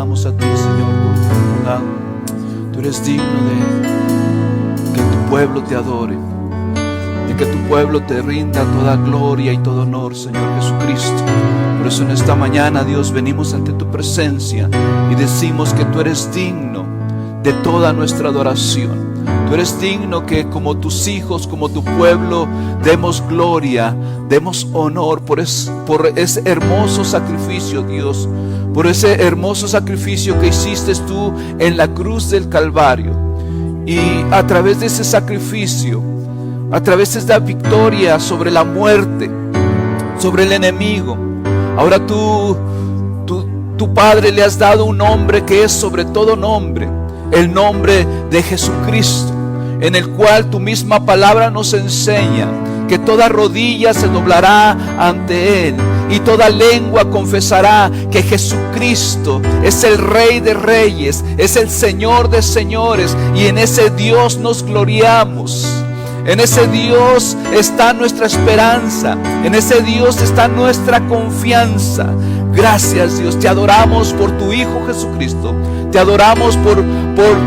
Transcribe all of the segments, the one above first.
adoramos a ti, Señor, con bondad. Tú eres digno de que tu pueblo te adore, de que tu pueblo te rinda toda gloria y todo honor, Señor Jesucristo. Por eso en esta mañana, Dios, venimos ante tu presencia y decimos que tú eres digno de toda nuestra adoración. Tú eres digno que como tus hijos, como tu pueblo, demos gloria, demos honor por ese hermoso sacrificio, Dios, por ese hermoso sacrificio que hiciste tú en la cruz del Calvario. Y a través de ese sacrificio, a través de esta victoria sobre la muerte, sobre el enemigo, ahora tú, Padre, le has dado un nombre que es sobre todo nombre, el nombre de Jesucristo, en el cual tu misma palabra nos enseña que toda rodilla se doblará ante Él y toda lengua confesará que Jesucristo es el Rey de Reyes, es el Señor de Señores, y en ese Dios nos gloriamos. En ese Dios está nuestra esperanza, en ese Dios está nuestra confianza. Gracias, Dios, te adoramos por tu Hijo Jesucristo. Te adoramos por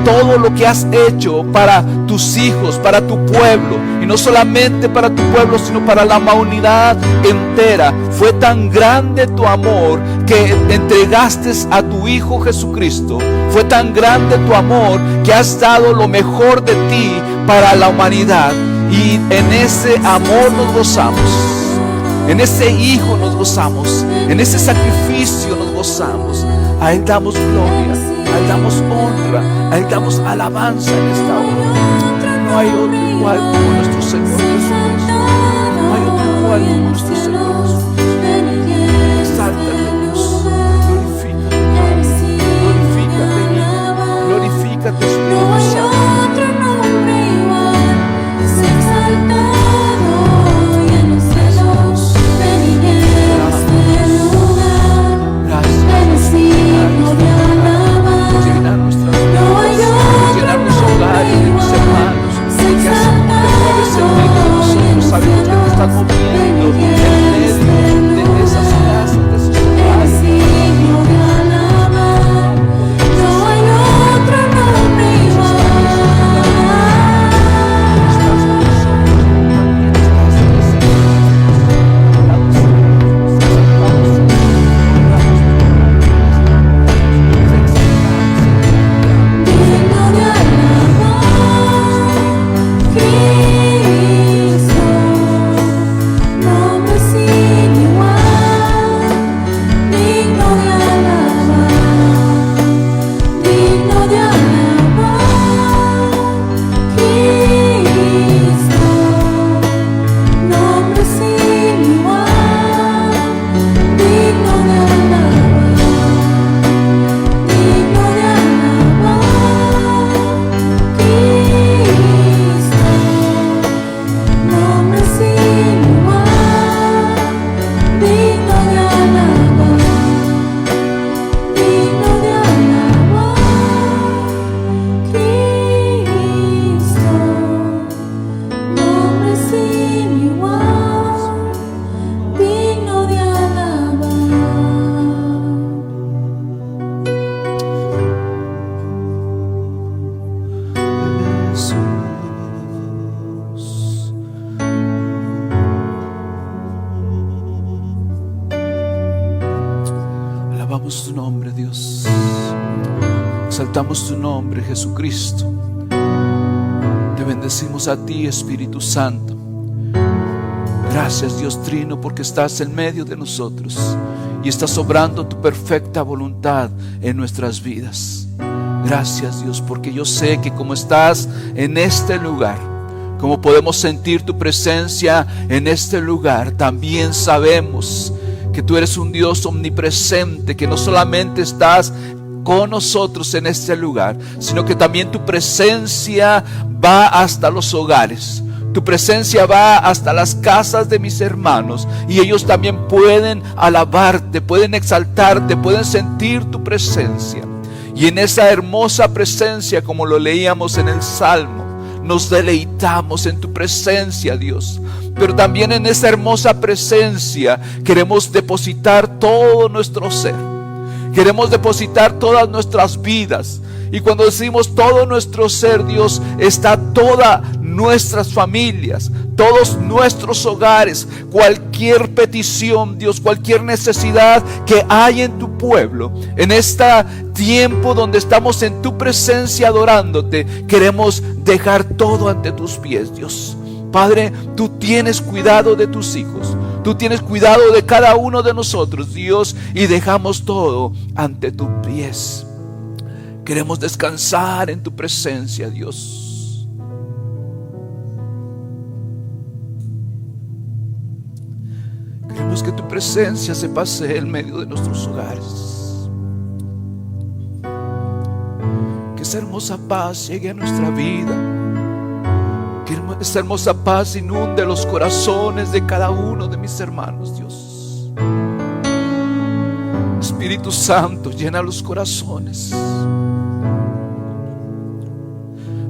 todo lo que has hecho para tus hijos, para tu pueblo. Y no solamente para tu pueblo, sino para la humanidad entera. Fue tan grande tu amor que entregaste a tu Hijo Jesucristo. Fue tan grande tu amor que has dado lo mejor de ti para la humanidad. Y en ese amor nos gozamos. En ese Hijo nos gozamos, en ese sacrificio nos gozamos. A Él damos gloria, a Él damos honra, a Él damos alabanza en esta hora. No hay otro igual como nuestro Señor Jesucristo. No hay otro igual como nuestro Señor Jesucristo. Exáltate, Dios, glorifícate, glorifícate, Espíritu Santo. Sabemos que te estás moviendo en medio de esas casas, de esos hogares. No hay otro nombre Alabamos tu nombre, Dios. Exaltamos tu nombre, Jesucristo. Te bendecimos a ti, Espíritu Santo. Gracias, Dios Trino, porque estás en medio de nosotros y estás obrando tu perfecta voluntad en nuestras vidas. Gracias, Dios, porque yo sé que como estás en este lugar, como podemos sentir tu presencia en este lugar, también sabemos que tú eres un Dios omnipresente, que no solamente estás con nosotros en este lugar, sino que también tu presencia va hasta los hogares. Tu presencia va hasta las casas de mis hermanos y ellos también pueden alabarte, pueden exaltarte, pueden sentir tu presencia. Y en esa hermosa presencia, como lo leíamos en el Salmo, nos deleitamos en tu presencia, Dios. Pero también en esa hermosa presencia queremos depositar todo nuestro ser. Queremos depositar todas nuestras vidas. Y cuando decimos todo nuestro ser, Dios, está todas nuestras familias, todos nuestros hogares, cualquier petición, Dios, cualquier necesidad que hay en tu pueblo, en este tiempo donde estamos en tu presencia adorándote, queremos dejar todo ante tus pies, Dios. Padre, tú tienes cuidado de tus hijos, tú tienes cuidado de cada uno de nosotros, Dios, y dejamos todo ante tus pies. Queremos descansar en tu presencia, Dios. Queremos que tu presencia se pase en medio de nuestros hogares. Que esa hermosa paz llegue a nuestra vida. Que esa hermosa paz inunde los corazones de cada uno de mis hermanos, Dios. Espíritu Santo, llena los corazones.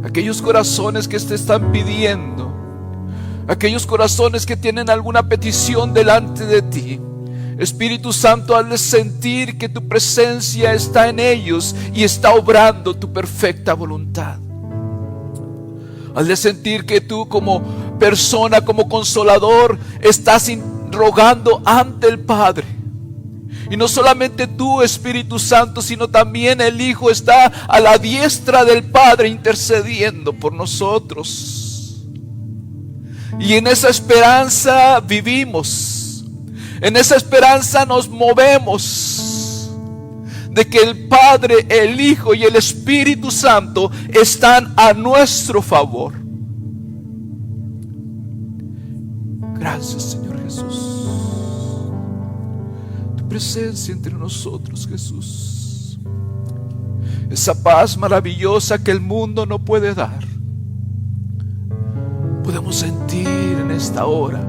Aquellos corazones que te están pidiendo, aquellos corazones que tienen alguna petición delante de ti, Espíritu Santo, hazles sentir que tu presencia está en ellos y está obrando tu perfecta voluntad. Hazles sentir que tú como persona, como consolador, estás rogando ante el Padre. Y no solamente tú, Espíritu Santo, sino también el Hijo está a la diestra del Padre intercediendo por nosotros. Y en esa esperanza vivimos. En esa esperanza nos movemos. De que el Padre, el Hijo y el Espíritu Santo están a nuestro favor. Gracias, Señor Jesús. Presencia entre nosotros, Jesús. Esa paz maravillosa que el mundo no puede dar, podemos sentir en esta hora.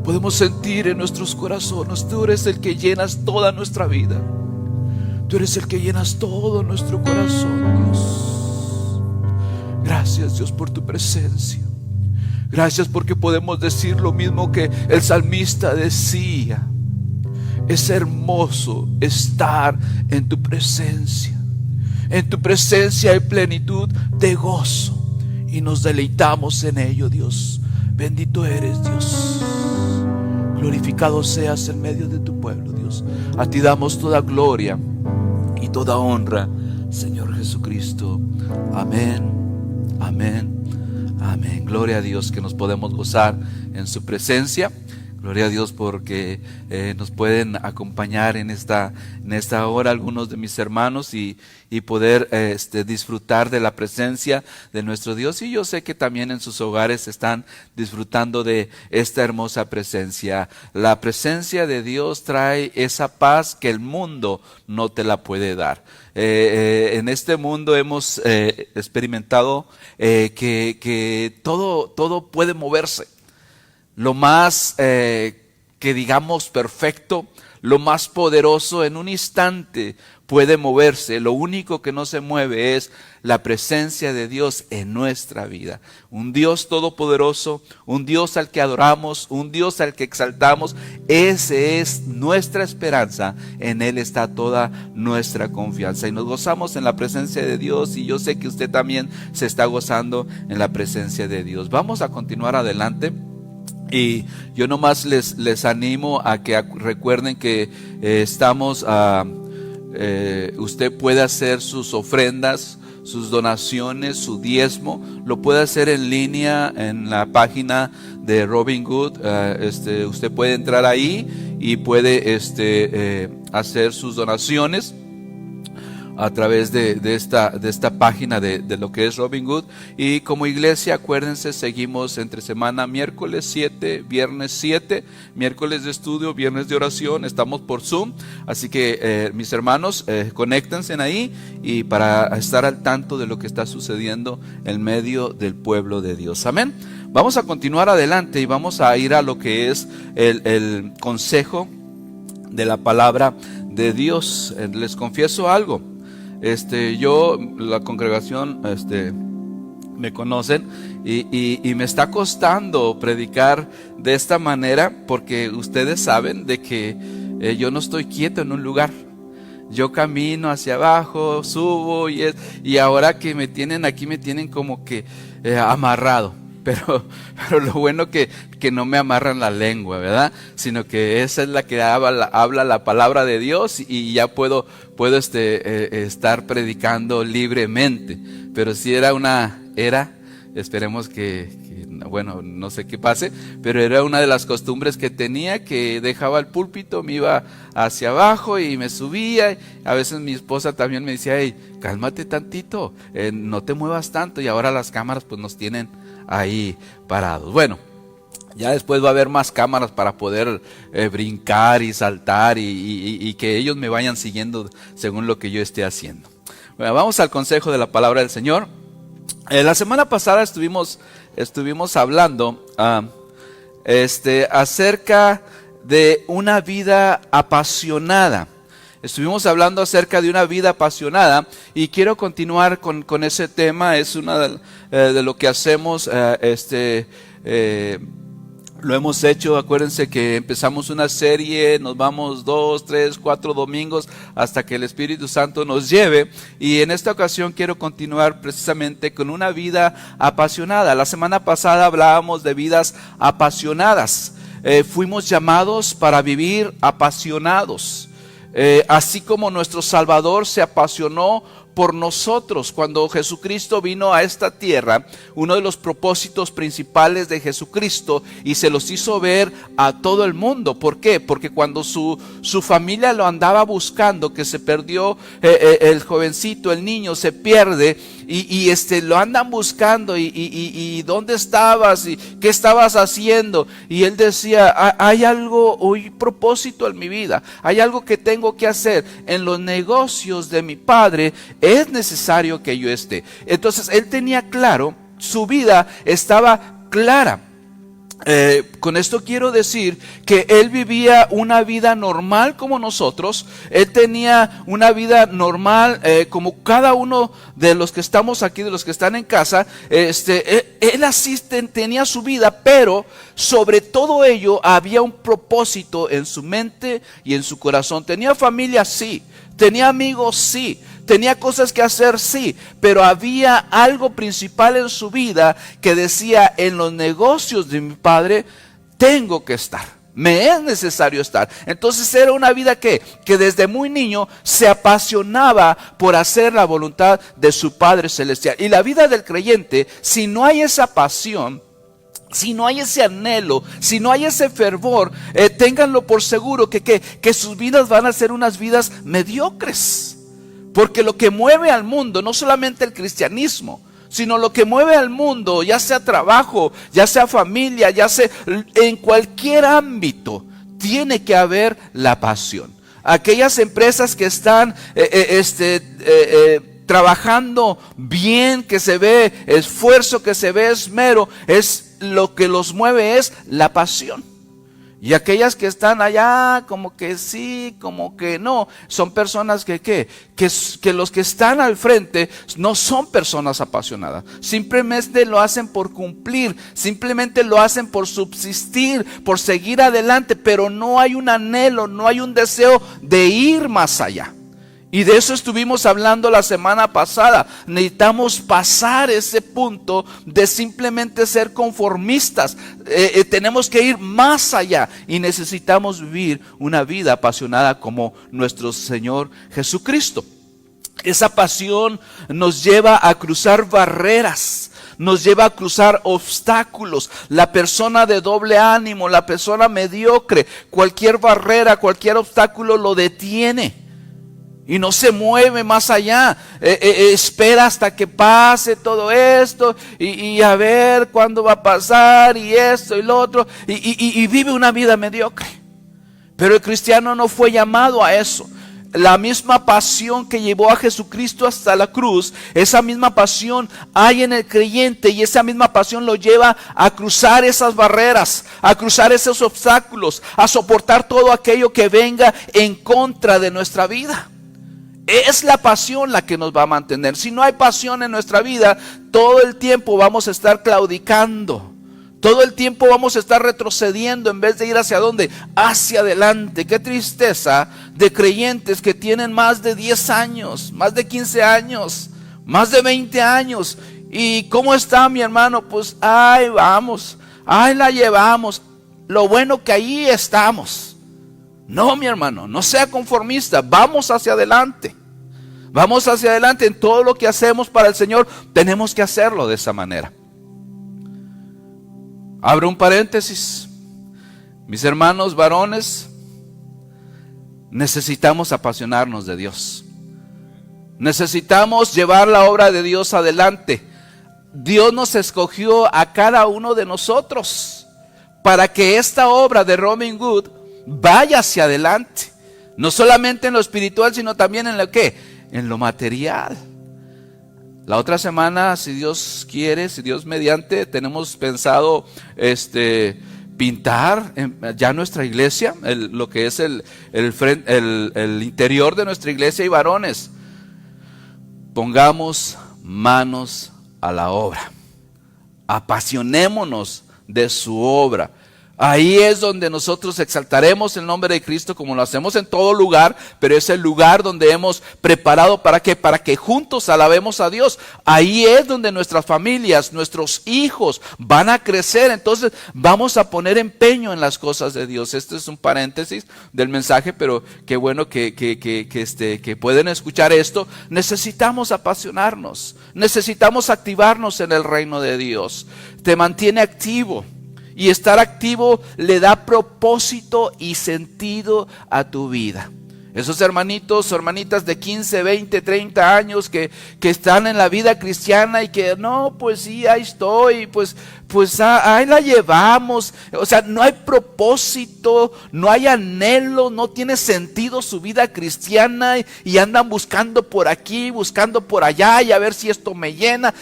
Podemos sentir en nuestros corazones. Tú eres el que llenas toda nuestra vida. Tú eres el que llenas todo nuestro corazón, Dios. Gracias, Dios, por tu presencia. Gracias porque podemos decir lo mismo que el salmista decía. Es hermoso estar en tu presencia. En tu presencia hay plenitud de gozo y nos deleitamos en ello, Dios. Bendito eres, Dios. Glorificado seas en medio de tu pueblo, Dios. A ti damos toda gloria y toda honra, Señor Jesucristo. Amén, amén, amén. Gloria a Dios que nos podemos gozar en su presencia. Gloria a Dios porque nos pueden acompañar en esta hora algunos de mis hermanos y poder disfrutar de la presencia de nuestro Dios. Y yo sé que también en sus hogares están disfrutando de esta hermosa presencia. La presencia de Dios trae esa paz que el mundo no te la puede dar. En este mundo hemos experimentado que todo puede moverse. Lo más que digamos perfecto, lo más poderoso en un instante puede moverse. Lo único que no se mueve es la presencia de Dios en nuestra vida. Un Dios todopoderoso, un Dios al que adoramos, un Dios al que exaltamos. Ese es nuestra esperanza. En Él está toda nuestra confianza. Y nos gozamos en la presencia de Dios. Y yo sé que usted también se está gozando en la presencia de Dios. Vamos a continuar adelante. Y yo nomás les animo a que recuerden que usted puede hacer sus ofrendas, sus donaciones, su diezmo, lo puede hacer en línea en la página de Robin Hood. Usted puede entrar ahí y puede hacer sus donaciones a través de esta página de lo que es Robin Hood. Y como iglesia, acuérdense, seguimos entre semana, miércoles 7, viernes 7, miércoles de estudio, viernes de oración, estamos por Zoom, así que mis hermanos, conéctense ahí y para estar al tanto de lo que está sucediendo en medio del pueblo de Dios. Amén. Vamos a continuar adelante y vamos a ir a lo que es el consejo de la palabra de Dios. Les confieso algo. La congregación, me conocen y me está costando predicar de esta manera porque ustedes saben de que yo no estoy quieto en un lugar. yo camino hacia abajo, subo y ahora que me tienen aquí, me tienen como que amarrado. Pero lo bueno que no me amarran la lengua, ¿verdad? Sino que esa es la que habla la palabra de Dios y ya puedo estar predicando libremente. Pero si esperemos bueno, no sé qué pase, pero era una de las costumbres que tenía, que dejaba el púlpito, me iba hacia abajo y me subía. A veces mi esposa también me decía, hey, cálmate tantito, no te muevas tanto, y ahora las cámaras pues nos tienen ahí parados. Bueno, ya después va a haber más cámaras para poder brincar y saltar y que ellos me vayan siguiendo según lo que yo esté haciendo. Bueno, vamos al consejo de la palabra del Señor. La semana pasada estuvimos hablando acerca de una vida apasionada. Estuvimos hablando acerca de una vida apasionada y quiero continuar con ese tema. Es una de lo que hacemos, lo hemos hecho. Acuérdense que empezamos una serie, nos vamos 2, 3, 4 domingos hasta que el Espíritu Santo nos lleve, y en esta ocasión quiero continuar precisamente con una vida apasionada. La semana pasada hablábamos de vidas apasionadas. Fuimos llamados para vivir apasionados. Así como nuestro Salvador se apasionó por nosotros cuando Jesucristo vino a esta tierra. Uno de los propósitos principales de Jesucristo, y se los hizo ver a todo el mundo. ¿Por qué? Porque cuando su familia lo andaba buscando, que se perdió el jovencito, el niño se pierde, y lo andan buscando, y ¿dónde estabas? ¿Y qué estabas haciendo? Y él decía, hay algo, un propósito en mi vida, hay algo que tengo que hacer en los negocios de mi Padre. Es necesario que yo esté. Entonces él tenía claro, su vida estaba clara. Con esto quiero decir que él vivía una vida normal como nosotros. Él tenía una vida normal como cada uno de los que estamos aquí, de los que están en casa. Él así tenía su vida, pero sobre todo ello había un propósito en su mente y en su corazón. Tenía familia, sí. Tenía amigos, sí. Tenía cosas que hacer, sí, pero había algo principal en su vida que decía, en los negocios de mi Padre tengo que estar, me es necesario estar. Entonces era una vida que desde muy niño se apasionaba por hacer la voluntad de su Padre Celestial. Y la vida del creyente, si no hay esa pasión, si no hay ese anhelo, si no hay ese fervor, ténganlo por seguro que sus vidas van a ser unas vidas mediocres. Porque lo que mueve al mundo, no solamente el cristianismo, sino lo que mueve al mundo, ya sea trabajo, ya sea familia, ya sea en cualquier ámbito, tiene que haber la pasión. Aquellas empresas que están trabajando bien, que se ve esfuerzo, que se ve esmero, es lo que los mueve, es la pasión. Y aquellas que están allá como que sí, como que no, son personas que los que están al frente no son personas apasionadas. Simplemente lo hacen por cumplir, simplemente lo hacen por subsistir, por seguir adelante, pero no hay un anhelo, no hay un deseo de ir más allá. Y de eso estuvimos hablando la semana pasada. Necesitamos pasar ese punto de simplemente ser conformistas. Tenemos que ir más allá y necesitamos vivir una vida apasionada como nuestro Señor Jesucristo. Esa pasión nos lleva a cruzar barreras, nos lleva a cruzar obstáculos. La persona de doble ánimo, la persona mediocre, cualquier barrera, cualquier obstáculo lo detiene. Y no se mueve más allá, espera hasta que pase todo esto y a ver cuándo va a pasar y esto y lo otro, y vive una vida mediocre. Pero el cristiano no fue llamado a eso. La misma pasión que llevó a Jesucristo hasta la cruz, esa misma pasión hay en el creyente, y esa misma pasión lo lleva a cruzar esas barreras, a cruzar esos obstáculos, a soportar todo aquello que venga en contra de nuestra vida. Es la pasión la que nos va a mantener. Si no hay pasión en nuestra vida, todo el tiempo vamos a estar claudicando. Todo el tiempo vamos a estar retrocediendo en vez de ir hacia dónde, hacia adelante. Qué tristeza de creyentes que tienen más de 10 años, más de 15 años, más de 20 años. ¿Y cómo está mi hermano? Pues ahí vamos, ahí la llevamos. Lo bueno que ahí estamos. No, mi hermano, no sea conformista, vamos hacia adelante. Vamos hacia adelante en todo lo que hacemos para el Señor. Tenemos que hacerlo de esa manera. Abro un paréntesis. Mis hermanos varones, necesitamos apasionarnos de Dios. Necesitamos llevar la obra de Dios adelante. Dios nos escogió a cada uno de nosotros para que esta obra de Robin Hood vaya hacia adelante. No solamente en lo espiritual, sino también en lo ¿qué? En lo material. La otra semana, si Dios quiere, si Dios mediante, tenemos pensado pintar ya nuestra iglesia, lo que es el interior de nuestra iglesia. Y varones, pongamos manos a la obra, apasionémonos de su obra. Ahí es donde nosotros exaltaremos el nombre de Cristo, como lo hacemos en todo lugar, pero es el lugar donde hemos preparado ¿para qué? Para que juntos alabemos a Dios. Ahí es donde nuestras familias, nuestros hijos van a crecer. Entonces vamos a poner empeño en las cosas de Dios. Este es un paréntesis del mensaje, pero qué bueno que pueden escuchar esto. Necesitamos apasionarnos, necesitamos activarnos en el reino de Dios. Te mantiene activo. Y estar activo le da propósito y sentido a tu vida. Esos hermanitos o hermanitas de 15, 20, 30 años que están en la vida cristiana y que no, pues sí, ahí estoy, pues ahí la llevamos. O sea, no hay propósito, no hay anhelo, no tiene sentido su vida cristiana y andan buscando por aquí, buscando por allá y a ver si esto me llena.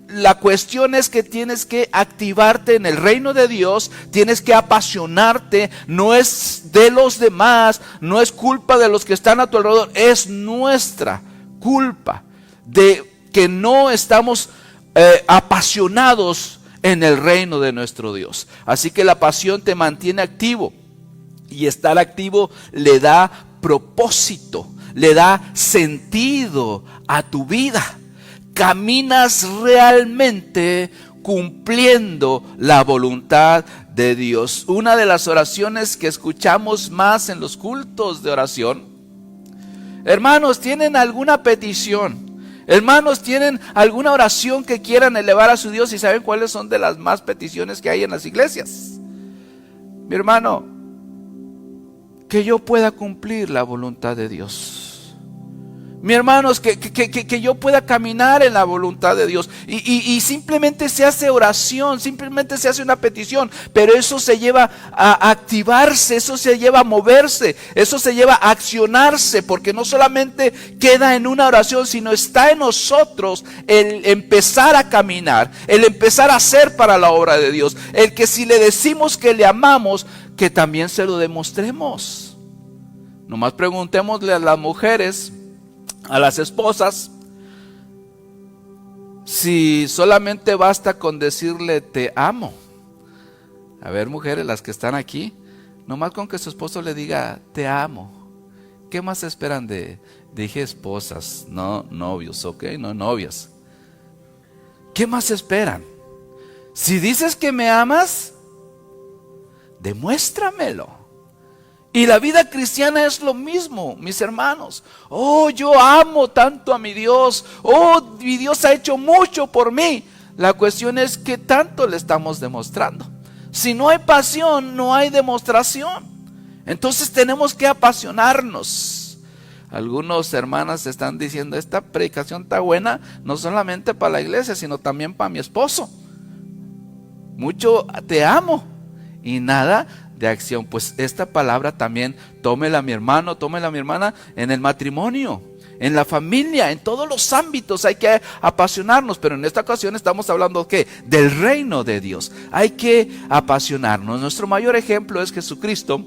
La cuestión es que tienes que activarte en el reino de Dios, tienes que apasionarte, no es de los demás, no es culpa de los que están a tu alrededor, es nuestra culpa de que no estamos apasionados en el reino de nuestro Dios. Así que la pasión te mantiene activo y estar activo le da propósito, le da sentido a tu vida. Caminas realmente cumpliendo la voluntad de Dios. Una de las oraciones que escuchamos más en los cultos de oración. Hermanos, ¿tienen alguna petición? Hermanos, ¿tienen alguna oración que quieran elevar a su Dios? ¿Y saben cuáles son de las más peticiones que hay en las iglesias? Mi hermano, que yo pueda cumplir la voluntad de Dios. Mi hermanos, que yo pueda caminar en la voluntad de Dios. Y simplemente se hace oración, simplemente se hace una petición. Pero eso se lleva a activarse, eso se lleva a moverse, eso se lleva a accionarse. Porque no solamente queda en una oración, sino está en nosotros el empezar a caminar, el empezar a hacer para la obra de Dios. El que si le decimos que le amamos, que también se lo demostremos. Nomás preguntémosle a las mujeres, a las esposas, si solamente basta con decirle te amo. A ver, mujeres, las que están aquí, nomás con que su esposo le diga te amo, ¿qué más esperan dije esposas, no novios, ok, no novias? ¿Qué más esperan? Si dices que me amas, demuéstramelo. Y la vida cristiana es lo mismo, mis hermanos. Oh, yo amo tanto a mi Dios. Oh, mi Dios ha hecho mucho por mí. La cuestión es qué tanto le estamos demostrando. Si no hay pasión, no hay demostración. Entonces tenemos que apasionarnos. Algunos hermanas están diciendo, esta predicación está buena, no solamente para la iglesia, sino también para mi esposo. Mucho te amo y nada de acción. Pues esta palabra también tómela mi hermano, tómela mi hermana en el matrimonio, en la familia, en todos los ámbitos hay que apasionarnos. Pero en esta ocasión estamos hablando ¿qué? Del reino de Dios. Hay que apasionarnos. Nuestro mayor ejemplo es Jesucristo.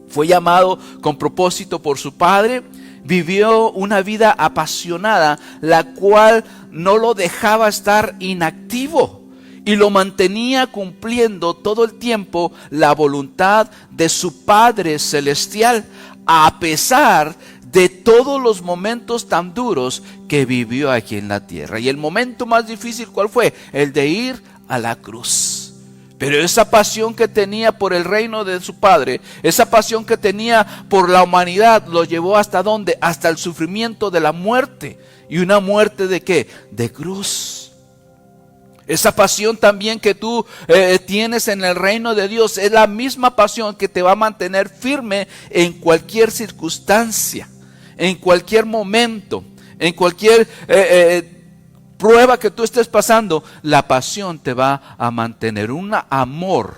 Fue llamado con propósito por su Padre, vivió una vida apasionada, la cual no lo dejaba estar inactivo. y lo mantenía cumpliendo todo el tiempo la voluntad de su Padre Celestial, a pesar de todos los momentos tan duros que vivió aquí en la tierra. Y el momento más difícil, ¿cuál fue? El de ir a la cruz. Pero esa pasión que tenía por el reino de su Padre, esa pasión que tenía por la humanidad, lo llevó ¿hasta dónde? Hasta el sufrimiento de la muerte. ¿Y una muerte de qué? De cruz. Esa pasión también que tú tienes en el reino de Dios es la misma pasión que te va a mantener firme en cualquier circunstancia, en cualquier momento, en cualquier prueba que tú estés pasando. La pasión te va a mantener, un amor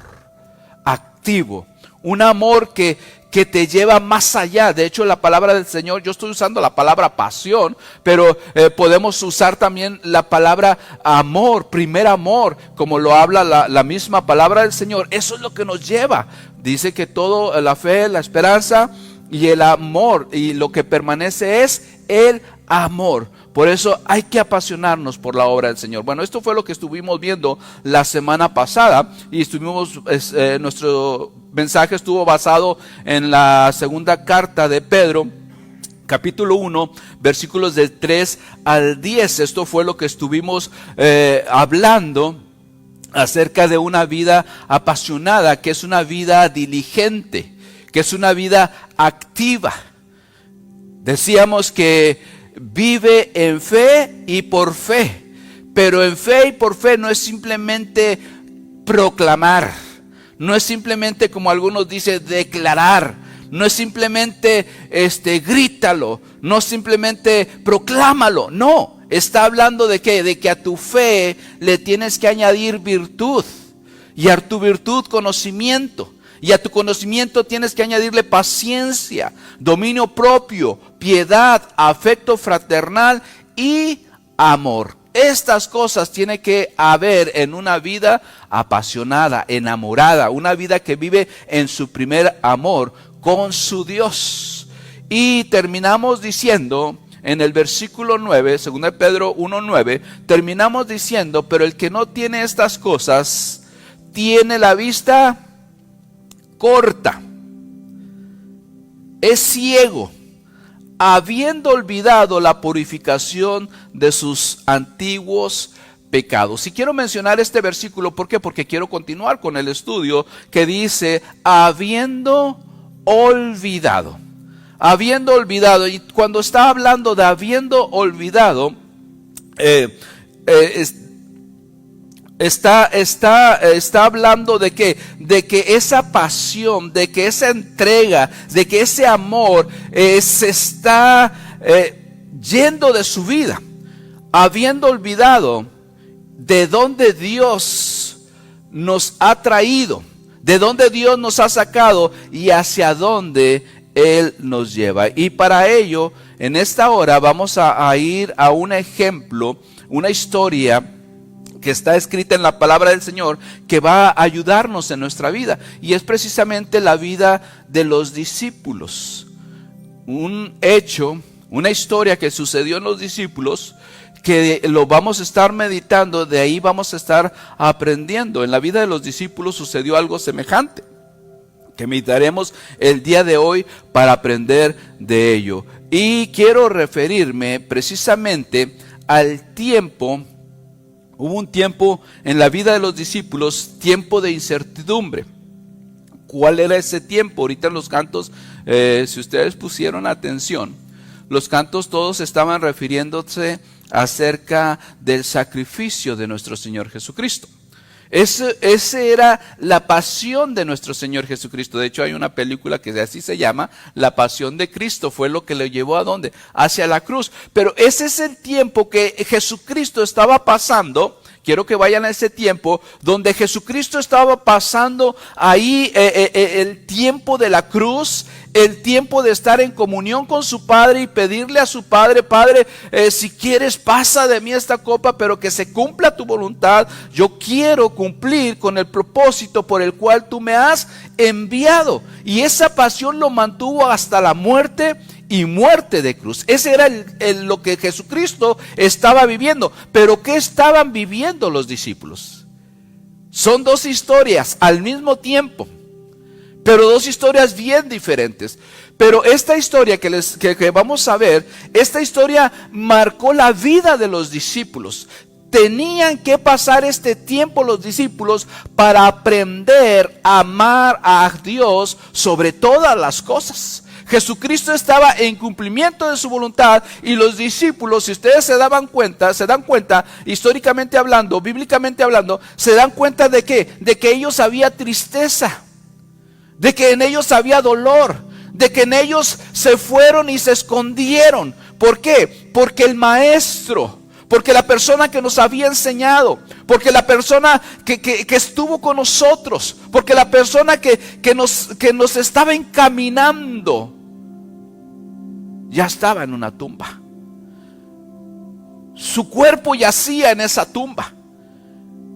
activo, un amor que te lleva más allá. De hecho, la palabra del Señor, yo estoy usando la palabra pasión, pero podemos usar también la palabra amor, primer amor, como lo habla la misma palabra del Señor. Eso es lo que nos lleva. Dice que todo, la fe, la esperanza y el amor, y lo que permanece es el amor. Por eso hay que apasionarnos por la obra del Señor. Bueno, esto fue lo que estuvimos viendo la semana pasada, y nuestro mensaje estuvo basado en la segunda carta de Pedro, capítulo 1, versículos del 3 al 10. Esto fue lo que estuvimos hablando acerca de una vida apasionada, que es una vida diligente, que es una vida activa. Decíamos que vive en fe y por fe, pero en fe y por fe no es simplemente proclamar, no es simplemente, como algunos dicen, declarar, no es simplemente grítalo, no es simplemente proclámalo, no, está hablando de qué, de que a tu fe le tienes que añadir virtud, y a tu virtud conocimiento, y a tu conocimiento tienes que añadirle paciencia, dominio propio, piedad, afecto fraternal y amor. Estas cosas tiene que haber en una vida apasionada, enamorada, una vida que vive en su primer amor con su Dios. Y terminamos diciendo en el versículo 9, 2 Pedro 1:9, terminamos diciendo: pero el que no tiene estas cosas tiene la vista corta, es ciego, habiendo olvidado la purificación de sus antiguos pecados. Y quiero mencionar este versículo, ¿por qué? Porque quiero continuar con el estudio que dice habiendo olvidado. Habiendo olvidado, y cuando está hablando de habiendo olvidado, está hablando de que esa pasión, de que esa entrega, de que ese amor se está yendo de su vida, habiendo olvidado de dónde Dios nos ha traído, de dónde Dios nos ha sacado y hacia dónde Él nos lleva. Y para ello, en esta hora vamos a ir a un ejemplo, una historia que está escrita en la palabra del Señor, que va a ayudarnos en nuestra vida, y es precisamente la vida de los discípulos. Un hecho, una historia que sucedió en los discípulos, que lo vamos a estar meditando, de ahí vamos a estar aprendiendo. En la vida de los discípulos sucedió algo semejante, que meditaremos el día de hoy para aprender de ello. Y quiero referirme precisamente al tiempo. Hubo un tiempo en la vida de los discípulos, tiempo de incertidumbre. ¿Cuál era ese tiempo? Ahorita en los cantos, si ustedes pusieron atención, los cantos todos estaban refiriéndose acerca del sacrificio de nuestro Señor Jesucristo. Ese era la pasión de nuestro Señor Jesucristo. De hecho, hay una película que así se llama, La Pasión de Cristo. Fue lo que le llevó ¿a dónde? Hacia la cruz. Pero ese es el tiempo que Jesucristo estaba pasando. Quiero que vayan a ese tiempo donde Jesucristo estaba pasando ahí el tiempo de la cruz, el tiempo de estar en comunión con su Padre y pedirle a su Padre: Padre, si quieres pasa de mí esta copa, pero que se cumpla tu voluntad. Yo quiero cumplir con el propósito por el cual tú me has enviado. Y esa pasión lo mantuvo hasta la muerte y muerte de cruz. Ese era lo que Jesucristo estaba viviendo. Pero ¿qué estaban viviendo los discípulos? Son dos historias al mismo tiempo, pero dos historias bien diferentes. Pero esta historia que vamos a ver, esta historia marcó la vida de los discípulos. Tenían que pasar este tiempo los discípulos para aprender a amar a Dios sobre todas las cosas. Jesucristo estaba en cumplimiento de su voluntad y los discípulos, si ustedes se dan cuenta, históricamente hablando, bíblicamente hablando, se dan cuenta de ¿qué? De que ellos había tristeza, de que en ellos había dolor, de que en ellos se fueron y se escondieron. ¿Por qué? Porque el maestro, porque la persona que nos había enseñado, porque la persona que estuvo con nosotros, porque la persona que nos estaba encaminando, ya estaba en una tumba. Su cuerpo yacía en esa tumba.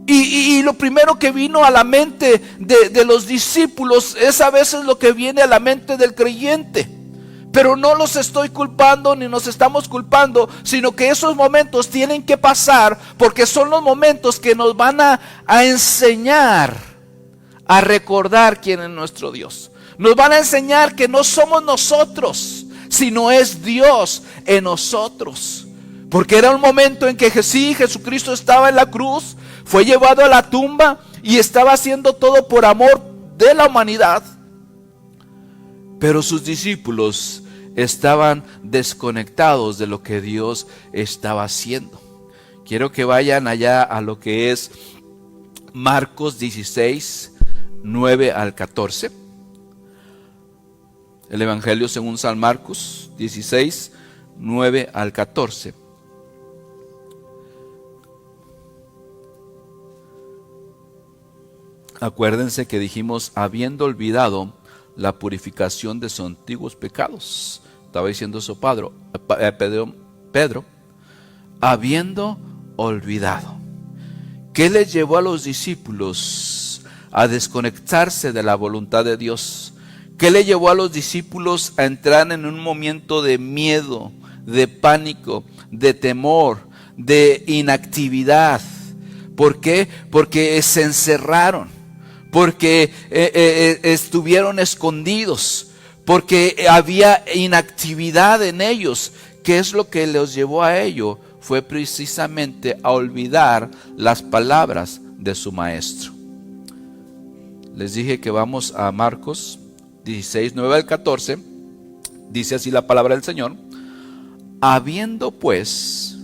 Y lo primero que vino a la mente de los discípulos es a veces lo que viene a la mente del creyente. Pero no los estoy culpando ni nos estamos culpando, sino que esos momentos tienen que pasar porque son los momentos que nos van a enseñar a recordar quién es nuestro Dios. Nos van a enseñar que no somos nosotros, sino es Dios en nosotros. Porque era un momento en que Jesucristo estaba en la cruz, fue llevado a la tumba y estaba haciendo todo por amor de la humanidad. Pero sus discípulos estaban desconectados de lo que Dios estaba haciendo. Quiero que vayan allá a lo que es Marcos 16, 9 al 14. El Evangelio según San Marcos 16, 9 al 14. Acuérdense que dijimos, habiendo olvidado la purificación de sus antiguos pecados. Estaba diciendo eso Pedro, habiendo olvidado. ¿Qué les llevó a los discípulos a desconectarse de la voluntad de Dios? ¿Qué le llevó a los discípulos a entrar en un momento de miedo, de pánico, de temor, de inactividad? ¿Por qué? Porque se encerraron, porque estuvieron escondidos, porque había inactividad en ellos. ¿Qué es lo que los llevó a ello? Fue precisamente a olvidar las palabras de su maestro. Les dije que vamos a Marcos 16, 9 al 14. Dice así la palabra del Señor. Habiendo pues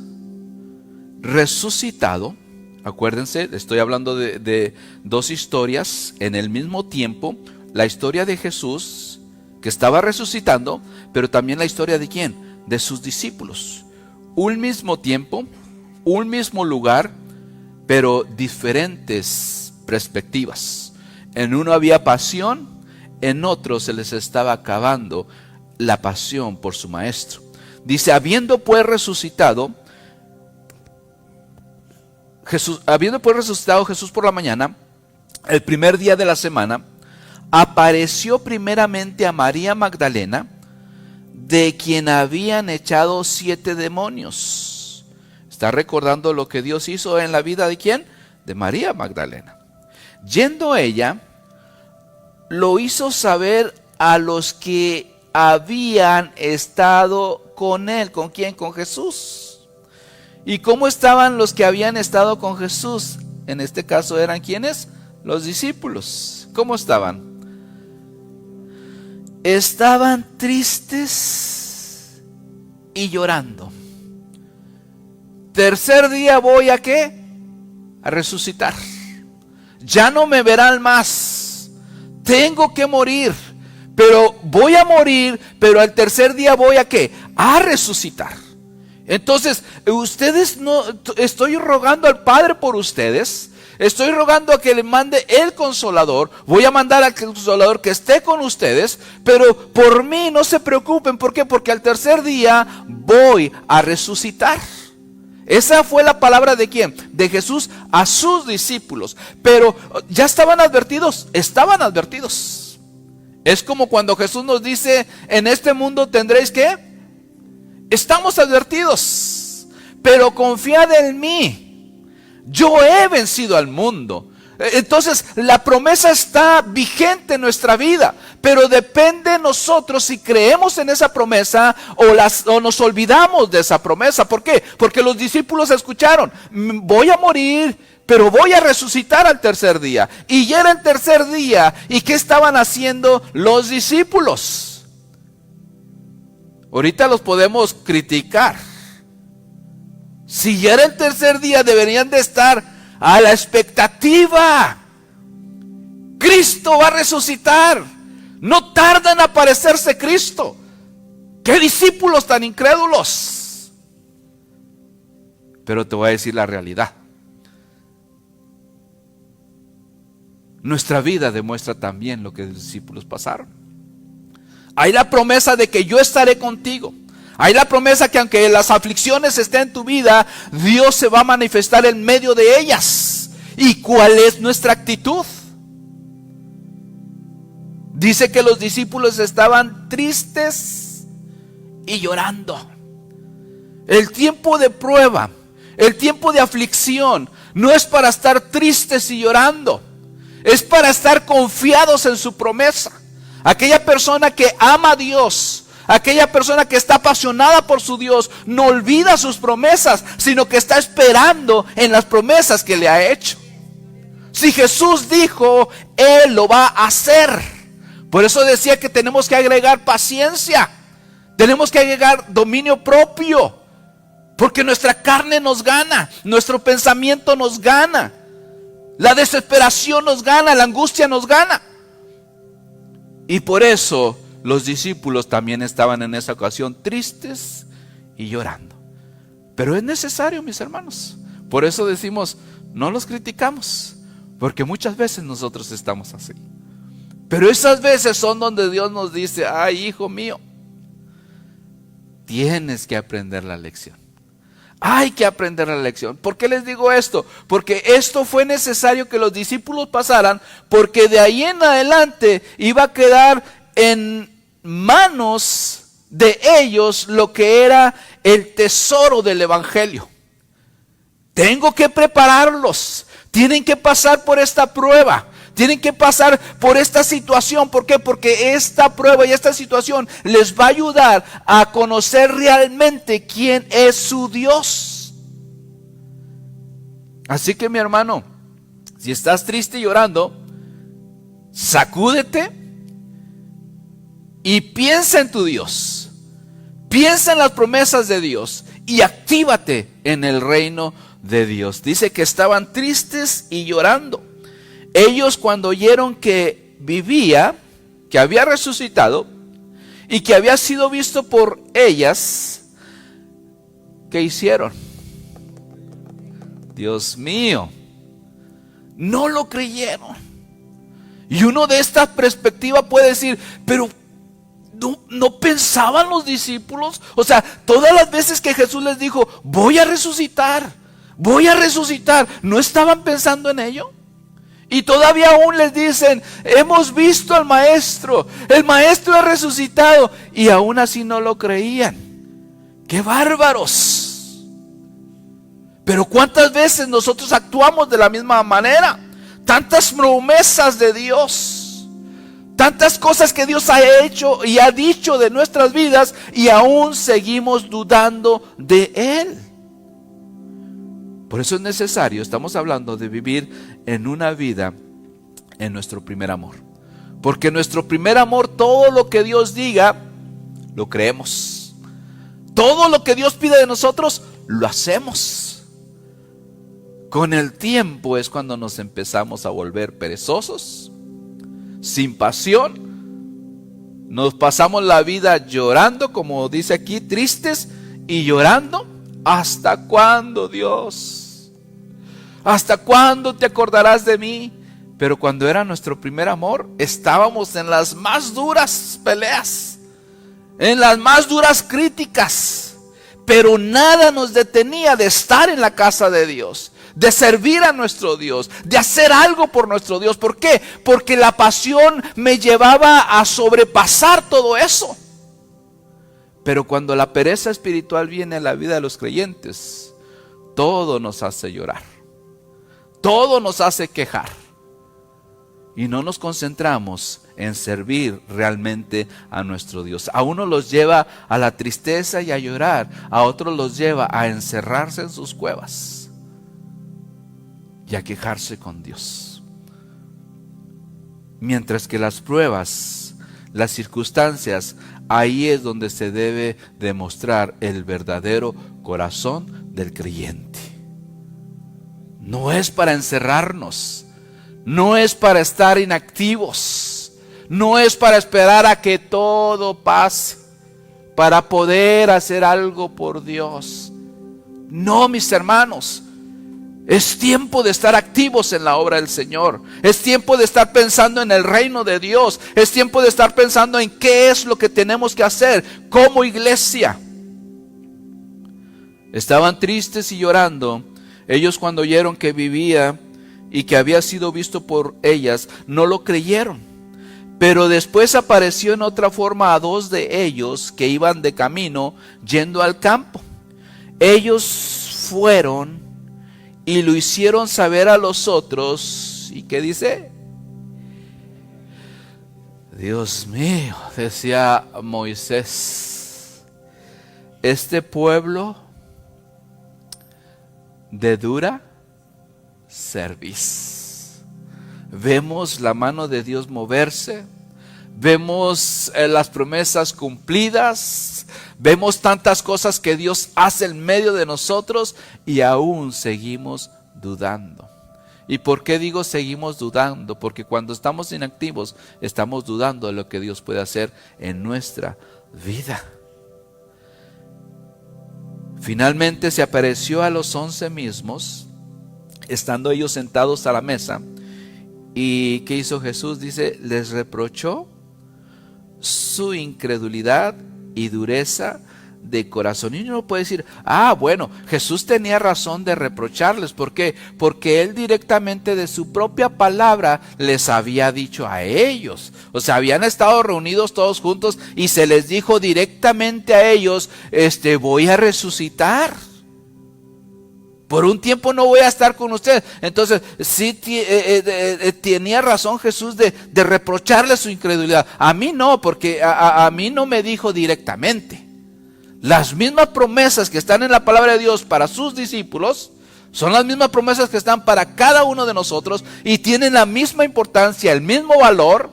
resucitado, acuérdense, estoy hablando de dos historias en el mismo tiempo. La historia de Jesús, que estaba resucitando, pero también la historia de ¿quién? De sus discípulos. Un mismo tiempo, un mismo lugar, pero diferentes perspectivas. En uno había pasión, en otro se les estaba acabando la pasión por su maestro. Dice, habiendo pues resucitado Jesús por la mañana, el primer día de la semana, apareció primeramente a María Magdalena, de quien habían echado 7 demonios. ¿Está recordando lo que Dios hizo en la vida de quién? De María Magdalena. Yendo ella, lo hizo saber a los que habían estado con él. ¿Con quién? Con Jesús. ¿Y cómo estaban los que habían estado con Jesús? En este caso eran ¿quiénes? Los discípulos. ¿Cómo estaban? Estaban tristes y llorando. Tercer día voy a ¿qué? A resucitar. Ya no me verán más. Tengo que morir. Pero voy a morir, pero al tercer día voy a ¿qué? A resucitar. Entonces, ustedes no, estoy rogando al Padre por ustedes. Estoy rogando a que le mande el Consolador. Voy a mandar al Consolador que esté con ustedes. Pero por mí no se preocupen. ¿Por qué? Porque al tercer día voy a resucitar. Esa fue la palabra de ¿quién? De Jesús a sus discípulos. Pero ya estaban advertidos. Estaban advertidos. Es como cuando Jesús nos dice, en este mundo tendréis ¿qué? Estamos advertidos. Pero confiad en mí. Yo he vencido al mundo. Entonces la promesa está vigente en nuestra vida, pero depende de nosotros si creemos en esa promesa o nos olvidamos de esa promesa. ¿Por qué? Porque los discípulos escucharon: voy a morir, pero voy a resucitar al tercer día. Y ya era el tercer día. ¿Y qué estaban haciendo los discípulos? Ahorita los podemos criticar. Si ya era el tercer día, deberían de estar a la expectativa. Cristo va a resucitar. No tarda en aparecerse Cristo. ¡Qué discípulos tan incrédulos! Pero te voy a decir la realidad. Nuestra vida demuestra también lo que los discípulos pasaron. Hay la promesa de que yo estaré contigo. Hay la promesa que aunque las aflicciones estén en tu vida, Dios se va a manifestar en medio de ellas. ¿Y cuál es nuestra actitud? Dice que los discípulos estaban tristes y llorando. El tiempo de prueba, el tiempo de aflicción, no es para estar tristes y llorando. Es para estar confiados en su promesa. Aquella persona que ama a Dios, aquella persona que está apasionada por su Dios, no olvida sus promesas, sino que está esperando en las promesas que le ha hecho. Si Jesús dijo, Él lo va a hacer. Por eso decía que tenemos que agregar paciencia, tenemos que agregar dominio propio, porque nuestra carne nos gana, nuestro pensamiento nos gana, la desesperación nos gana, la angustia nos gana. Y por eso los discípulos también estaban en esa ocasión tristes y llorando. Pero es necesario, mis hermanos. Por eso decimos, no los criticamos, porque muchas veces nosotros estamos así. Pero esas veces son donde Dios nos dice, ay, hijo mío, tienes que aprender la lección. Hay que aprender la lección. ¿Por qué les digo esto? Porque esto fue necesario que los discípulos pasaran, porque de ahí en adelante iba a quedar en manos de ellos lo que era el tesoro del evangelio. Tengo que prepararlos, tienen que pasar por esta prueba, tienen que pasar por esta situación. ¿Por qué? Porque esta prueba y esta situación les va a ayudar a conocer realmente quién es su Dios. Así que, mi hermano, si estás triste y llorando, sacúdete y piensa en tu Dios, piensa en las promesas de Dios y actívate en el reino de Dios. Dice que estaban tristes y llorando. Ellos, cuando oyeron que vivía, que había resucitado y que había sido visto por ellas, ¿qué hicieron? Dios mío, no lo creyeron. Y uno de esta perspectiva puede decir, pero ¿no pensaban los discípulos? O sea, todas las veces que Jesús les dijo, voy a resucitar, ¿no estaban pensando en ello? Y todavía aún les dicen, hemos visto al maestro, el maestro ha resucitado, y aún así no lo creían. ¡Qué bárbaros! Pero ¿cuántas veces nosotros actuamos de la misma manera? Tantas promesas de Dios, tantas cosas que Dios ha hecho y ha dicho de nuestras vidas, y aún seguimos dudando de Él. Por eso es necesario, estamos hablando de vivir en una vida en nuestro primer amor. Porque nuestro primer amor, todo lo que Dios diga, lo creemos. Todo lo que Dios pide de nosotros, lo hacemos. Con el tiempo es cuando nos empezamos a volver perezosos, sin pasión. Nos pasamos la vida llorando, como dice aquí, tristes y llorando. ¿Hasta cuándo, Dios? ¿Hasta cuándo te acordarás de mí? Pero cuando era nuestro primer amor, estábamos en las más duras peleas, en las más duras críticas, pero nada nos detenía de estar en la casa de Dios, de servir a nuestro Dios, de hacer algo por nuestro Dios. ¿Por qué? Porque la pasión me llevaba a sobrepasar todo eso. Pero cuando la pereza espiritual viene a la vida de los creyentes, todo nos hace llorar, todo nos hace quejar, y no nos concentramos en servir realmente a nuestro Dios. A uno los lleva a la tristeza y a llorar, a otros los lleva a encerrarse en sus cuevas y a quejarse con Dios. Mientras que las pruebas, las circunstancias, ahí es donde se debe demostrar el verdadero corazón del creyente. No es para encerrarnos, no es para estar inactivos, no es para esperar a que todo pase, para poder hacer algo por Dios. No, mis hermanos, es tiempo de estar activos en la obra del Señor. Es tiempo de estar pensando en el reino de Dios. Es tiempo de estar pensando en qué es lo que tenemos que hacer como iglesia. Estaban tristes y llorando. Ellos, cuando oyeron que vivía y que había sido visto por ellas, no lo creyeron. Pero después apareció en otra forma a 2 de ellos que iban de camino yendo al campo. Ellos fueron y lo hicieron saber a los otros. ¿Y qué dice? Dios mío, decía Moisés, este pueblo de dura cerviz. Vemos la mano de Dios moverse, vemos las promesas cumplidas, vemos tantas cosas que Dios hace en medio de nosotros y aún seguimos dudando. ¿Y por qué digo seguimos dudando? Porque cuando estamos inactivos estamos dudando de lo que Dios puede hacer en nuestra vida. Finalmente se apareció a los 11 mismos, estando ellos sentados a la mesa. ¿Y qué hizo Jesús? Dice, les reprochó su incredulidad y dureza de corazón. Y uno puede decir, bueno, Jesús tenía razón de reprocharles. ¿Por qué? Porque Él directamente de su propia palabra les había dicho a ellos. O sea, habían estado reunidos todos juntos y se les dijo directamente a ellos, voy a resucitar. Por un tiempo no voy a estar con ustedes. Entonces, sí tenía razón Jesús de reprocharle su incredulidad. A mí no, porque a mí no me dijo directamente. Las mismas promesas que están en la palabra de Dios para sus discípulos son las mismas promesas que están para cada uno de nosotros y tienen la misma importancia, el mismo valor,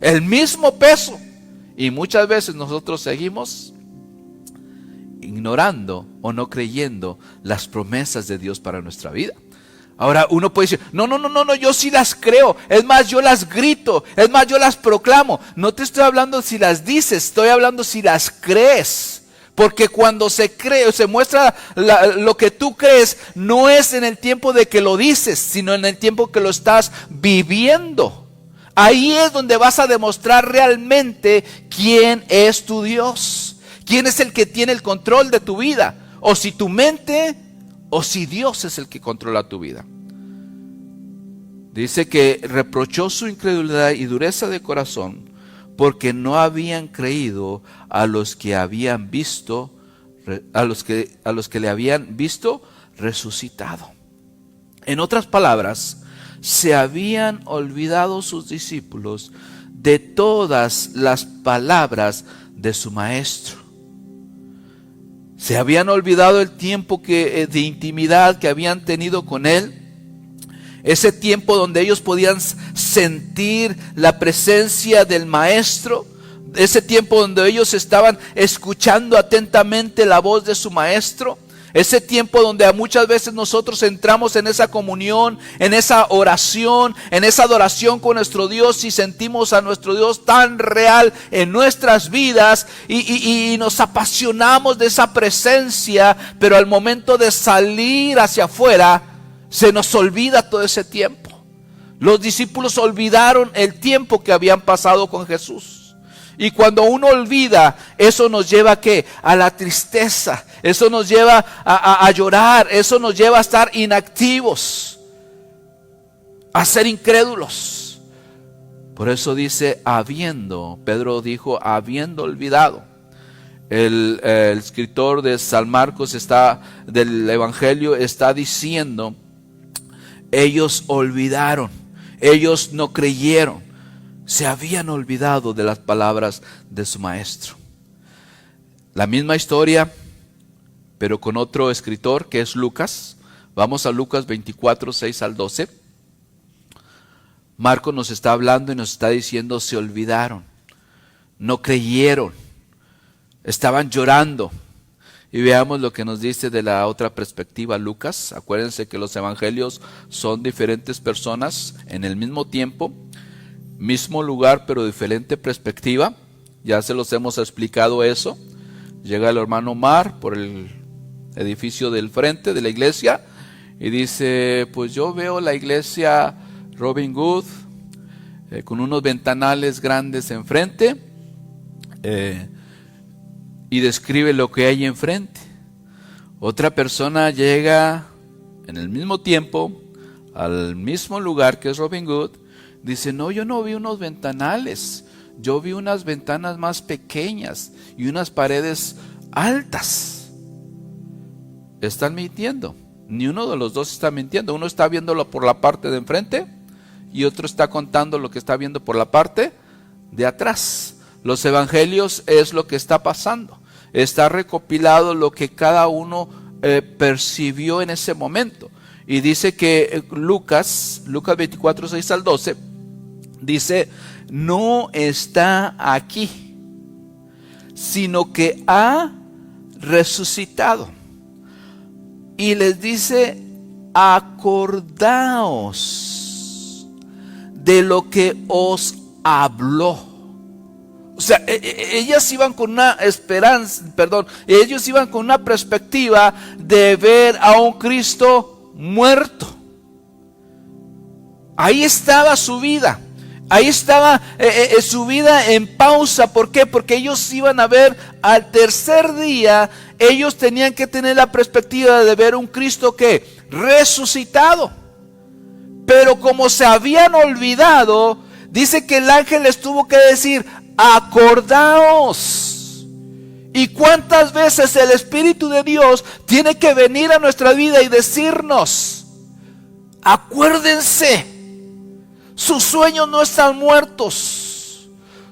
el mismo peso. Y muchas veces nosotros seguimos ignorando o no creyendo las promesas de Dios para nuestra vida. Ahora uno puede decir, no, yo sí las creo, es más, yo las grito, es más, yo las proclamo. No te estoy hablando si las dices, estoy hablando si las crees. Porque cuando se cree, se muestra lo que tú crees, no es en el tiempo de que lo dices, sino en el tiempo que lo estás viviendo. Ahí es donde vas a demostrar realmente quién es tu Dios. ¿Quién es el que tiene el control de tu vida? O si tu mente, o si Dios es el que controla tu vida. Dice que reprochó su incredulidad y dureza de corazón, porque no habían creído a los que habían visto, a los que le habían visto resucitado. En otras palabras, se habían olvidado sus discípulos de todas las palabras de su maestro. Se habían olvidado el tiempo de intimidad que habían tenido con él. Ese tiempo donde ellos podían sentir la presencia del maestro. Ese tiempo donde ellos estaban escuchando atentamente la voz de su maestro. Ese tiempo donde muchas veces nosotros entramos en esa comunión, en esa oración, en esa adoración con nuestro Dios y sentimos a nuestro Dios tan real en nuestras vidas y nos apasionamos de esa presencia, pero al momento de salir hacia afuera se nos olvida todo ese tiempo. Los discípulos olvidaron el tiempo que habían pasado con Jesús. Y cuando uno olvida, eso nos lleva ¿a qué? A la tristeza. Eso nos lleva a llorar. Eso nos lleva a estar inactivos, a ser incrédulos. Por eso dice, Pedro dijo, habiendo olvidado. El escritor de San Marcos del Evangelio está diciendo, ellos olvidaron. Ellos no creyeron, se habían olvidado de las palabras de su maestro. La misma historia, pero con otro escritor que es Lucas. Vamos a Lucas 24, 6 al 12. Marcos nos está hablando y nos está diciendo, se olvidaron, no creyeron, estaban llorando. Y veamos lo que nos dice de la otra perspectiva Lucas. Acuérdense que los evangelios son diferentes personas en el mismo tiempo, mismo lugar, pero diferente perspectiva. Ya se los hemos explicado eso. Llega el hermano Omar por el edificio del frente de la iglesia y dice, pues yo veo la iglesia Robin Hood con unos ventanales grandes enfrente, y describe lo que hay enfrente. Otra persona llega en el mismo tiempo al mismo lugar que es Robin Hood, dice, no, yo no vi unos ventanales, yo vi unas ventanas más pequeñas y unas paredes altas. Están mintiendo. Ni uno de los dos está mintiendo. Uno está viéndolo por la parte de enfrente y otro está contando lo que está viendo por la parte de atrás. Los evangelios es lo que está pasando. Está recopilado lo que cada uno percibió en ese momento. Y dice que Lucas 24, 6 al 12, dice, no está aquí, sino que ha resucitado. Y les dice, acordaos de lo que os habló. O sea, ellas iban con una esperanza, ellos iban con una perspectiva de ver a un Cristo muerto. Ahí estaba su vida. Ahí estaba su vida en pausa. ¿Por qué? Porque ellos iban a ver al tercer día. Ellos tenían que tener la perspectiva de ver un Cristo que resucitado. Pero como se habían olvidado, dice que el ángel les tuvo que decir, acordaos. ¿Y cuántas veces el Espíritu de Dios tiene que venir a nuestra vida y decirnos, acuérdense? Sus sueños no están muertos.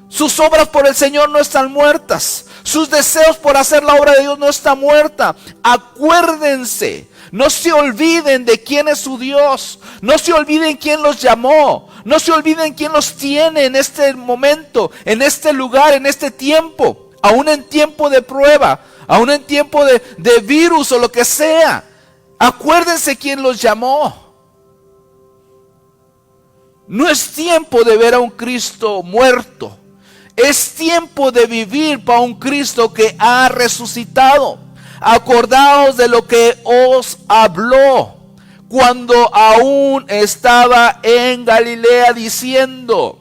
Sus obras por el Señor no están muertas. Sus deseos por hacer la obra de Dios no está muerta. Acuérdense. No se olviden de quién es su Dios. No se olviden quién los llamó. No se olviden quién los tiene en este momento, en este lugar, en este tiempo. Aún en tiempo de prueba, aún en tiempo de virus o lo que sea. Acuérdense quién los llamó. No es tiempo de ver a un Cristo muerto. Es tiempo de vivir para un Cristo que ha resucitado. Acordaos de lo que os habló cuando aún estaba en Galilea diciendo,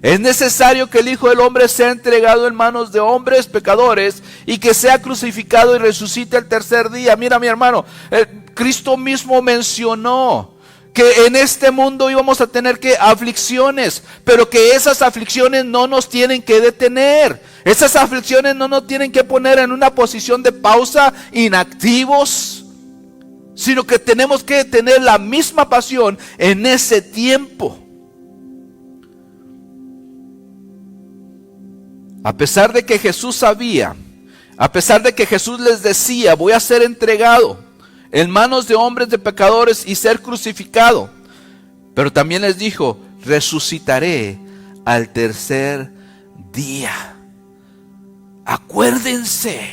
es necesario que el Hijo del Hombre sea entregado en manos de hombres pecadores y que sea crucificado y resucite el tercer día. Mira, mi hermano, Cristo mismo mencionó que en este mundo íbamos a tener aflicciones, pero que esas aflicciones no nos tienen que detener. Esas aflicciones no nos tienen que poner en una posición de pausa, inactivos, sino que tenemos que tener la misma pasión en ese tiempo. A pesar de que Jesús sabía, a pesar de que Jesús les decía, voy a ser entregado en manos de hombres de pecadores y ser crucificado, pero también les dijo, resucitaré al tercer día. Acuérdense,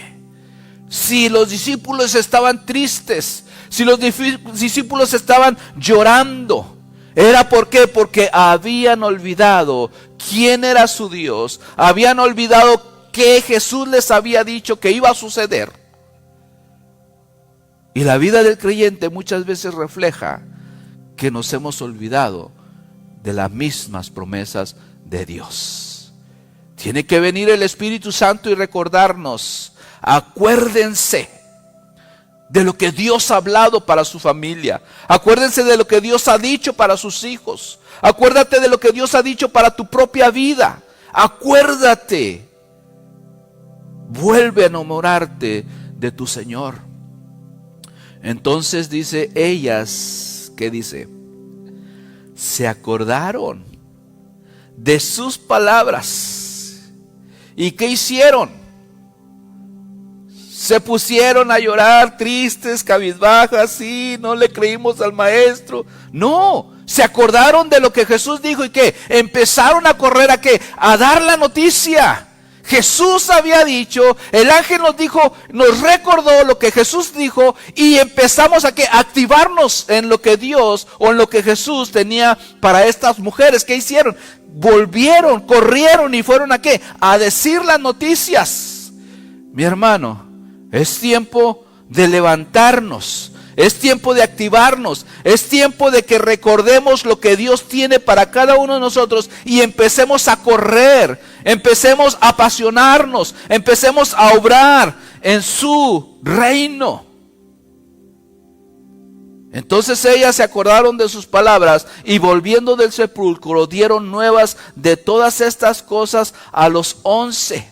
si los discípulos estaban tristes, si los discípulos estaban llorando, ¿era por qué? Porque habían olvidado quién era su Dios, habían olvidado que Jesús les había dicho que iba a suceder. Y la vida del creyente muchas veces refleja que nos hemos olvidado de las mismas promesas de Dios. Tiene que venir el Espíritu Santo y recordarnos, acuérdense de lo que Dios ha hablado para su familia. Acuérdense de lo que Dios ha dicho para sus hijos. Acuérdate de lo que Dios ha dicho para tu propia vida. Acuérdate. Vuelve a enamorarte de tu Señor. Entonces dice ellas, ¿qué dice? se acordaron de sus palabras. ¿Y qué hicieron? Se pusieron a llorar tristes, cabizbajas, sí, no le creímos al maestro. No, se acordaron de lo que Jesús dijo y que empezaron a correr a qué, a dar la noticia. Jesús había dicho, el ángel nos dijo, nos recordó lo que Jesús dijo y empezamos a qué, a activarnos en lo que Dios o en lo que Jesús tenía para estas mujeres. ¿Qué hicieron? Volvieron, corrieron y fueron a qué, a decir las noticias. Mi hermano, es tiempo de levantarnos, es tiempo de activarnos, es tiempo de que recordemos lo que Dios tiene para cada uno de nosotros y empecemos a correr, empecemos a apasionarnos, empecemos a obrar en su reino. Entonces ellas se acordaron de sus palabras y volviendo del sepulcro dieron nuevas de todas estas cosas a los 11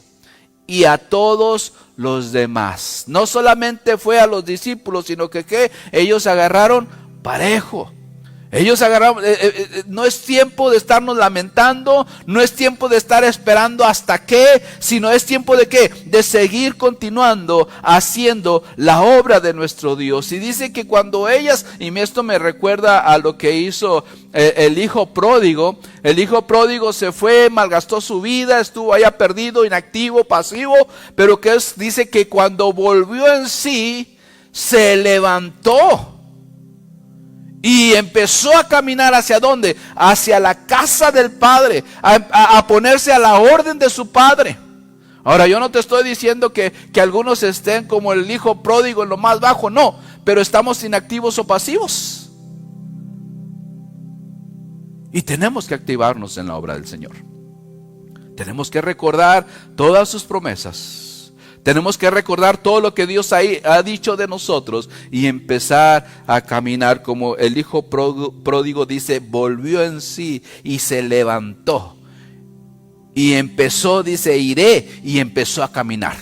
y a todos los demás. No solamente fue a los discípulos, sino que ellos agarraron parejo. Ellos agarraron, no es tiempo de estarnos lamentando, no es tiempo de estar esperando hasta qué, sino es tiempo de qué, de seguir continuando haciendo la obra de nuestro Dios. Y dice que cuando ellas, y esto me recuerda a lo que hizo el hijo pródigo se fue, malgastó su vida, estuvo allá perdido, inactivo, pasivo, pero dice que cuando volvió en sí, se levantó. Y empezó a caminar ¿hacia dónde? Hacia la casa del Padre, a ponerse a la orden de su Padre. Ahora yo no te estoy diciendo que algunos estén como el hijo pródigo en lo más bajo, no, pero estamos inactivos o pasivos. Y tenemos que activarnos en la obra del Señor. Tenemos que recordar todas sus promesas. Tenemos que recordar todo lo que Dios ha dicho de nosotros y empezar a caminar como el hijo pródigo dice, volvió en sí y se levantó. Y empezó, dice, iré, y empezó a caminar.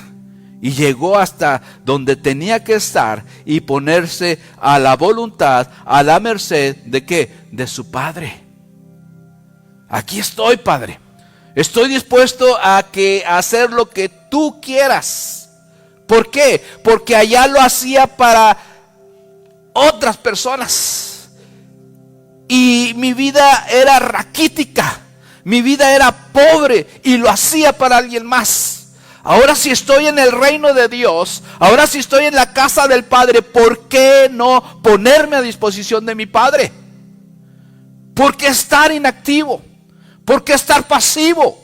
Y llegó hasta donde tenía que estar y ponerse a la voluntad, a la merced de ¿qué? De su Padre. Aquí estoy, Padre. Estoy dispuesto a hacer lo que tú quieras. ¿Por qué? Porque allá lo hacía para otras personas. Y mi vida era raquítica. Mi vida era pobre y lo hacía para alguien más. Ahora si estoy en el reino de Dios, ahora si estoy en la casa del Padre, ¿por qué no ponerme a disposición de mi Padre? ¿Por qué estar inactivo? ¿Por qué estar pasivo?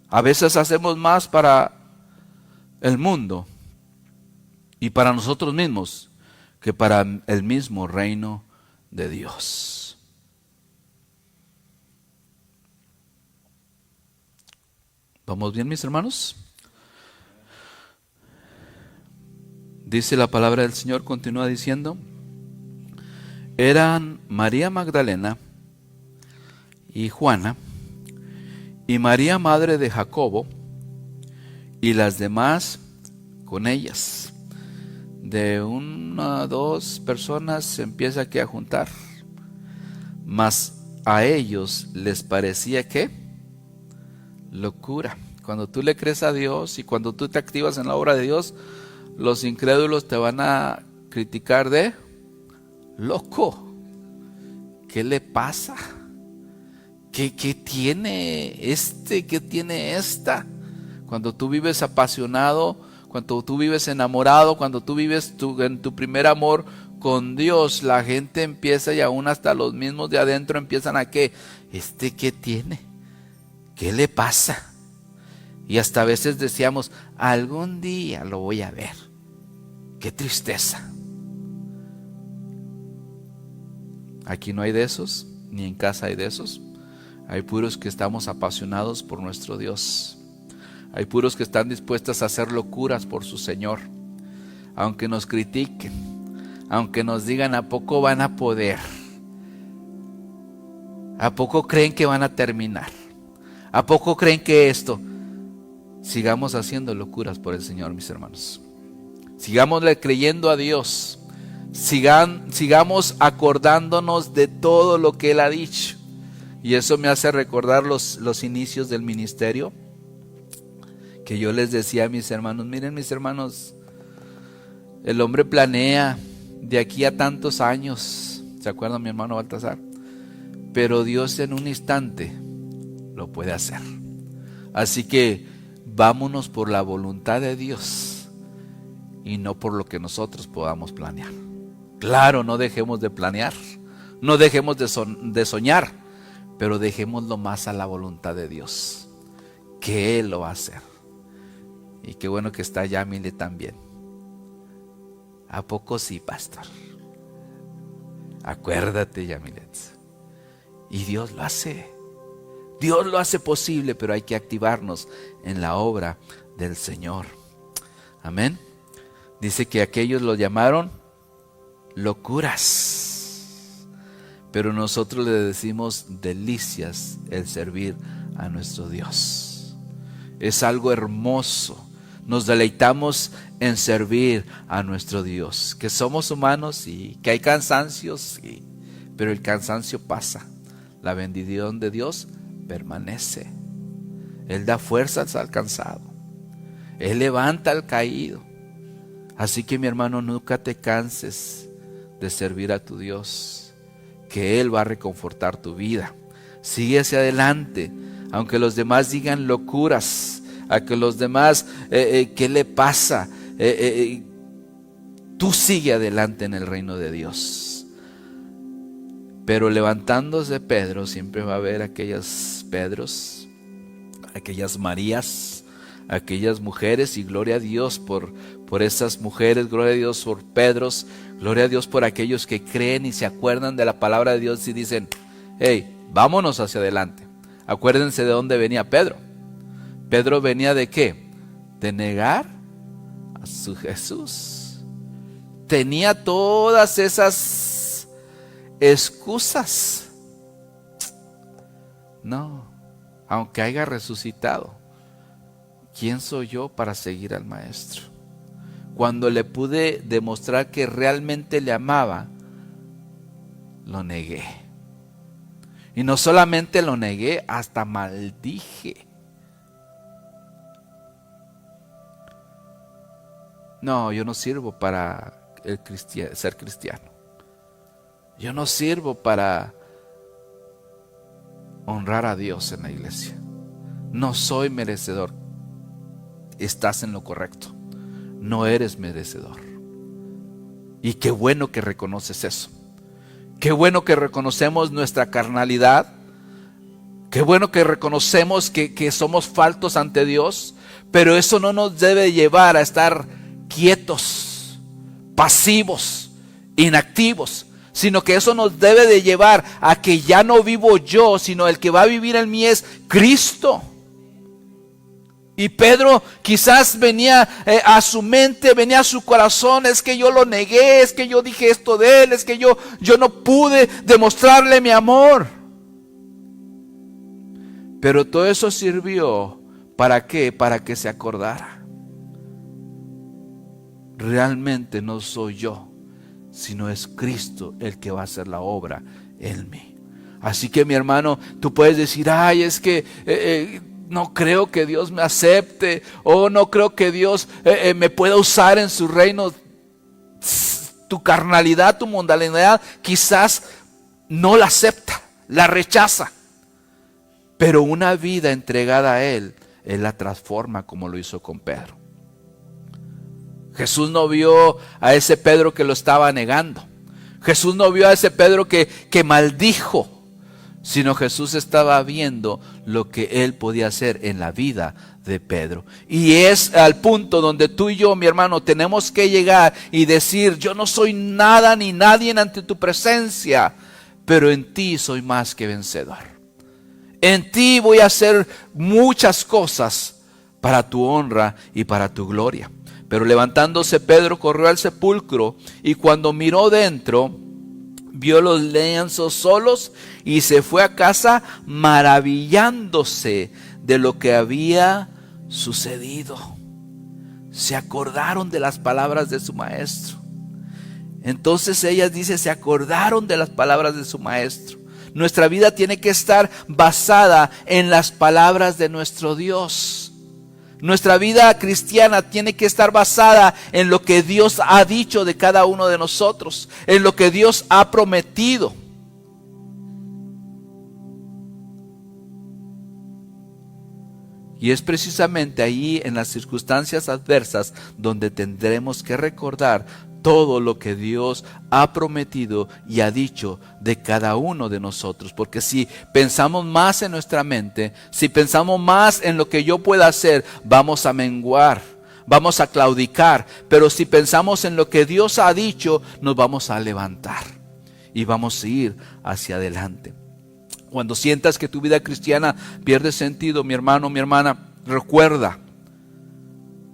A veces hacemos más para el mundo y para nosotros mismos que para el mismo reino de Dios. ¿Vamos bien, mis hermanos? Dice la palabra del Señor, continúa diciendo, eran María Magdalena y Juana, y María madre de Jacobo, y las demás con ellas. De 1 a 2 personas se empieza aquí a juntar. Mas a ellos les parecía que locura. Cuando tú le crees a Dios y cuando tú te activas en la obra de Dios, los incrédulos te van a criticar de loco. ¿Qué le pasa? ¿Qué tiene ¿Qué tiene esta? Cuando tú vives apasionado, cuando tú vives enamorado, cuando tú vives en tu primer amor con Dios, la gente empieza y aún hasta los mismos de adentro empiezan a ¿qué? ¿Qué tiene? ¿Qué le pasa? Y hasta a veces decíamos, algún día lo voy a ver. ¡Qué tristeza! Aquí no hay de esos, ni en casa hay de esos. Hay puros que estamos apasionados por nuestro Dios. Hay puros que están dispuestos a hacer locuras por su Señor. Aunque nos critiquen, aunque nos digan ¿a poco van a poder? ¿A poco creen que van a terminar? ¿A poco creen que esto? Sigamos haciendo locuras por el Señor, mis hermanos. Sigámosle creyendo a Dios. sigamos acordándonos de todo lo que Él ha dicho. Y eso me hace recordar los inicios del ministerio, que yo les decía a mis hermanos: miren, mis hermanos, el hombre planea de aquí a tantos años, ¿se acuerdan, mi hermano Baltasar? Pero Dios en un instante lo puede hacer. Así que vámonos por la voluntad de Dios y no por lo que nosotros podamos planear. Claro, no dejemos de planear, no dejemos de soñar, pero dejémoslo más a la voluntad de Dios, que Él lo va a hacer. Y qué bueno que está Yamile también. ¿A poco sí, pastor? Acuérdate, Yamilet. Y Dios lo hace. Dios lo hace posible, pero hay que activarnos en la obra del Señor. Amén. Dice que aquellos lo llamaron locuras, pero nosotros le decimos delicias el servir a nuestro Dios. Es algo hermoso. Nos deleitamos en servir a nuestro Dios. Que somos humanos y que hay cansancios, sí, pero el cansancio pasa. La bendición de Dios permanece. Él da fuerzas al cansado. Él levanta al caído. Así que, mi hermano, nunca te canses de servir a tu Dios, que Él va a reconfortar tu vida. Sigue hacia adelante, aunque los demás digan locuras, a que los demás, ¿qué le pasa? Tú sigue adelante en el reino de Dios. Pero levantándose Pedro, siempre va a haber aquellos Pedros, aquellas Marías, aquellas mujeres, y gloria a Dios por esas mujeres, gloria a Dios por Pedros, gloria a Dios por aquellos que creen y se acuerdan de la palabra de Dios y dicen: hey, vámonos hacia adelante. Acuérdense de dónde venía Pedro. Pedro venía ¿de qué? De negar a su Jesús. Tenía todas esas excusas. No, aunque haya resucitado, ¿quién soy yo para seguir al Maestro? Cuando le pude demostrar que realmente le amaba, lo negué. Y no solamente lo negué, hasta maldije. No, yo no sirvo para ser cristiano. Yo no sirvo para honrar a Dios en la iglesia. No soy merecedor. Estás en lo correcto. No eres merecedor. Y qué bueno que reconoces eso. Qué bueno que reconocemos nuestra carnalidad. Qué bueno que reconocemos que somos faltos ante Dios. Pero eso no nos debe llevar a estar quietos, pasivos, inactivos, sino que eso nos debe de llevar a que ya no vivo yo, sino el que va a vivir en mí es Cristo. Y Pedro quizás venía a su mente, venía a su corazón: es que yo lo negué, es que yo dije esto de él, es que yo no pude demostrarle mi amor. Pero todo eso sirvió, ¿para qué? Para que se acordara. Realmente no soy yo, sino es Cristo el que va a hacer la obra en mí. Así que, mi hermano, tú puedes decir: ay, es que no creo que Dios me acepte, o no creo que Dios me pueda usar en su reino. Tu carnalidad, tu mundanalidad quizás no la acepta, la rechaza, pero una vida entregada a Él la transforma, como lo hizo con Pedro. Jesús no vio a ese Pedro que lo estaba negando. Jesús no vio a ese Pedro que maldijo, sino Jesús estaba viendo lo que Él podía hacer en la vida de Pedro. Y es al punto donde tú y yo, mi hermano, tenemos que llegar y decir: yo no soy nada ni nadie ante tu presencia, pero en ti soy más que vencedor. En ti voy a hacer muchas cosas para tu honra y para tu gloria. Pero levantándose Pedro, corrió al sepulcro, y cuando miró dentro, vio los lienzos solos y se fue a casa maravillándose de lo que había sucedido. Se acordaron de las palabras de su maestro. Entonces ellas, dice, se acordaron de las palabras de su maestro. Nuestra vida tiene que estar basada en las palabras de nuestro Dios. Nuestra vida cristiana tiene que estar basada en lo que Dios ha dicho de cada uno de nosotros, en lo que Dios ha prometido. Y es precisamente ahí, en las circunstancias adversas, donde tendremos que recordar todo lo que Dios ha prometido y ha dicho de cada uno de nosotros. Porque si pensamos más en nuestra mente, si pensamos más en lo que yo pueda hacer, vamos a menguar, vamos a claudicar. Pero si pensamos en lo que Dios ha dicho, nos vamos a levantar y vamos a ir hacia adelante. Cuando sientas que tu vida cristiana pierde sentido, mi hermano, mi hermana, recuerda,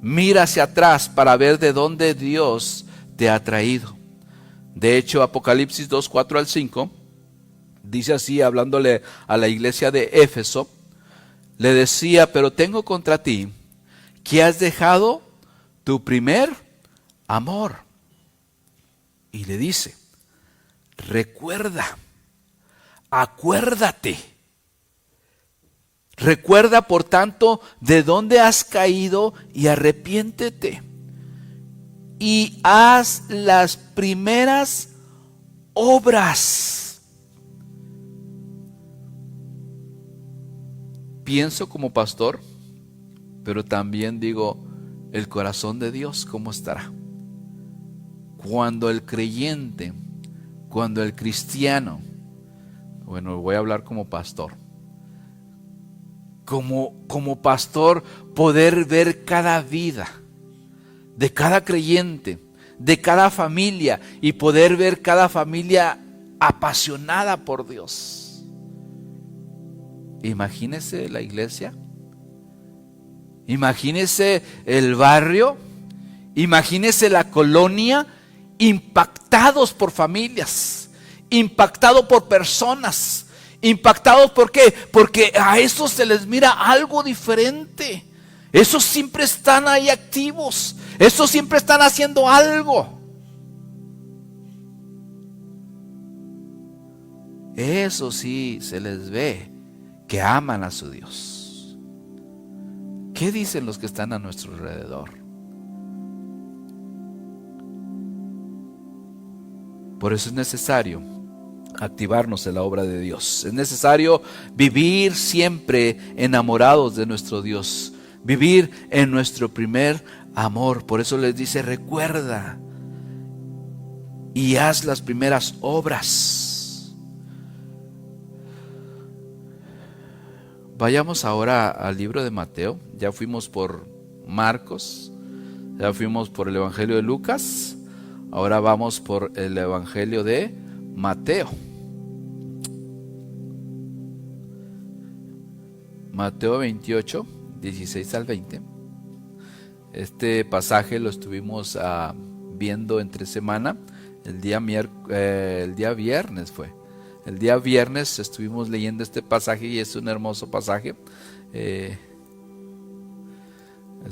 mira hacia atrás para ver de dónde Dios te ha traído. De hecho, Apocalipsis 2, 4 al 5, dice así, hablándole a la iglesia de Éfeso, le decía, pero tengo contra ti que has dejado tu primer amor. Y le dice, recuerda, acuérdate. Recuerda, por tanto, de dónde has caído y arrepiéntete. Y haz las primeras obras. Pienso como pastor, pero también digo, el corazón de Dios, ¿cómo estará? Cuando el creyente, cuando el cristiano, bueno, voy a hablar como pastor, como pastor, poder ver cada vida de cada creyente, de cada familia, y poder ver cada familia apasionada por Dios. Imagínese la iglesia, imagínese el barrio, imagínese la colonia, impactados por familias, impactados por personas, impactados ¿por qué? Porque a esos se les mira algo diferente. Esos siempre están ahí activos, esos siempre están haciendo algo. Eso sí se les ve que aman a su Dios. ¿Qué dicen los que están a nuestro alrededor? Por eso es necesario activarnos en la obra de Dios. Es necesario vivir siempre enamorados de nuestro Dios. Vivir en nuestro primer amor. Por eso les dice, recuerda y haz las primeras obras. Vayamos ahora al libro de Mateo. Ya fuimos por Marcos, ya fuimos por el Evangelio de Lucas. Ahora vamos por el Evangelio de Mateo. Mateo 28, 16 al 20. Este pasaje lo estuvimos viendo entre semana. El día viernes fue. El día viernes estuvimos leyendo este pasaje y es un hermoso pasaje. Es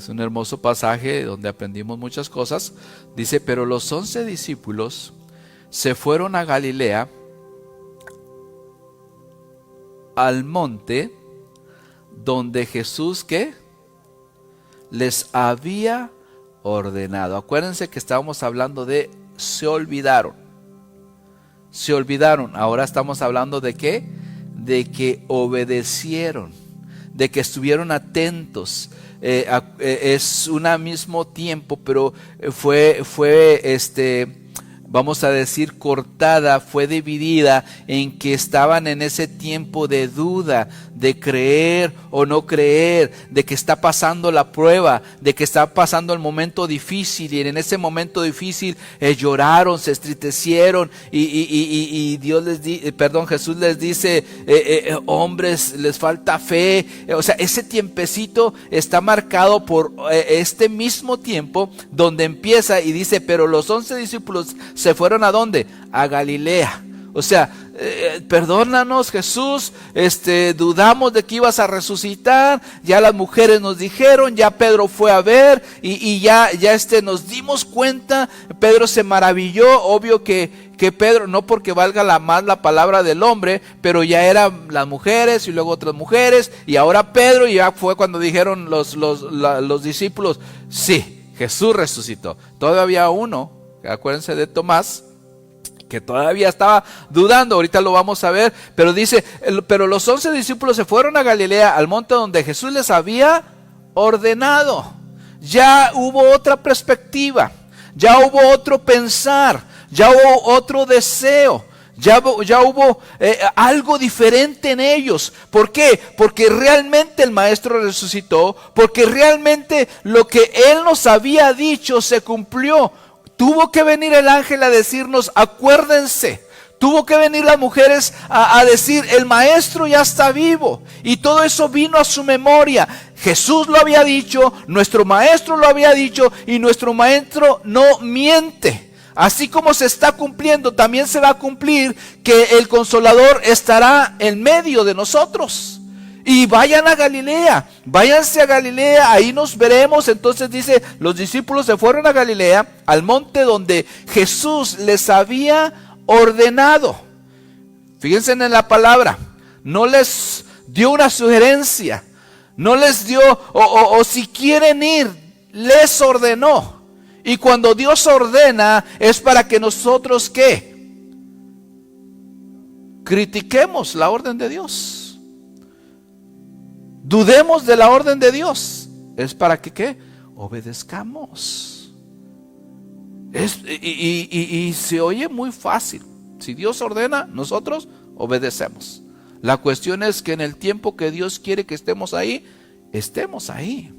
un hermoso pasaje donde aprendimos muchas cosas. Dice, pero los 11 discípulos se fueron a Galilea, al monte donde Jesús, ¿qué? Les había ordenado. Acuérdense que estábamos hablando de se olvidaron. Se olvidaron. Ahora estamos hablando de ¿qué? De que obedecieron, de que estuvieron atentos. Es un mismo tiempo, pero fue vamos a decir cortada, fue dividida en que estaban en ese tiempo de duda, de creer o no creer, de que está pasando la prueba, de que está pasando el momento difícil, y en ese momento difícil lloraron, se entristecieron y Jesús les dice, hombres, les falta fe. O sea, ese tiempecito está marcado por este mismo tiempo donde empieza y dice, pero los 11 discípulos se fueron ¿a dónde? A Galilea. O sea, perdónanos, Jesús, dudamos de que ibas a resucitar, ya las mujeres nos dijeron, ya Pedro fue a ver y ya nos dimos cuenta. Pedro se maravilló, obvio que Pedro, no porque valga más la palabra del hombre, pero ya eran las mujeres y luego otras mujeres, y ahora Pedro, y ya fue cuando dijeron los discípulos, sí, Jesús resucitó. Todavía había uno, acuérdense de Tomás, que todavía estaba dudando, ahorita lo vamos a ver, pero dice, pero los 11 discípulos se fueron a Galilea, al monte donde Jesús les había ordenado. Ya hubo otra perspectiva, ya hubo otro pensar, ya hubo otro deseo, ya hubo algo diferente en ellos. ¿Por qué? Porque realmente el Maestro resucitó, porque realmente lo que Él nos había dicho se cumplió. Tuvo que venir el ángel a decirnos, acuérdense. Tuvo que venir las mujeres a decir, el Maestro ya está vivo. Y todo eso vino a su memoria. Jesús lo había dicho, nuestro Maestro lo había dicho, y nuestro Maestro no miente. Así como se está cumpliendo, también se va a cumplir que el Consolador estará en medio de nosotros. Y vayan a Galilea, váyanse a Galilea, ahí nos veremos. Entonces dice, los discípulos se fueron a Galilea, al monte donde Jesús les había ordenado. Fíjense en la palabra, no les dio una sugerencia, no les dio, o si quieren ir, les ordenó. Y cuando Dios ordena es para que nosotros ¿qué? Critiquemos la orden de Dios. Dudemos de la orden de Dios. Es para que ¿qué? Obedezcamos. Y se oye muy fácil. Si Dios ordena, nosotros obedecemos. La cuestión es que en el tiempo que Dios quiere que estemos ahí, estemos ahí.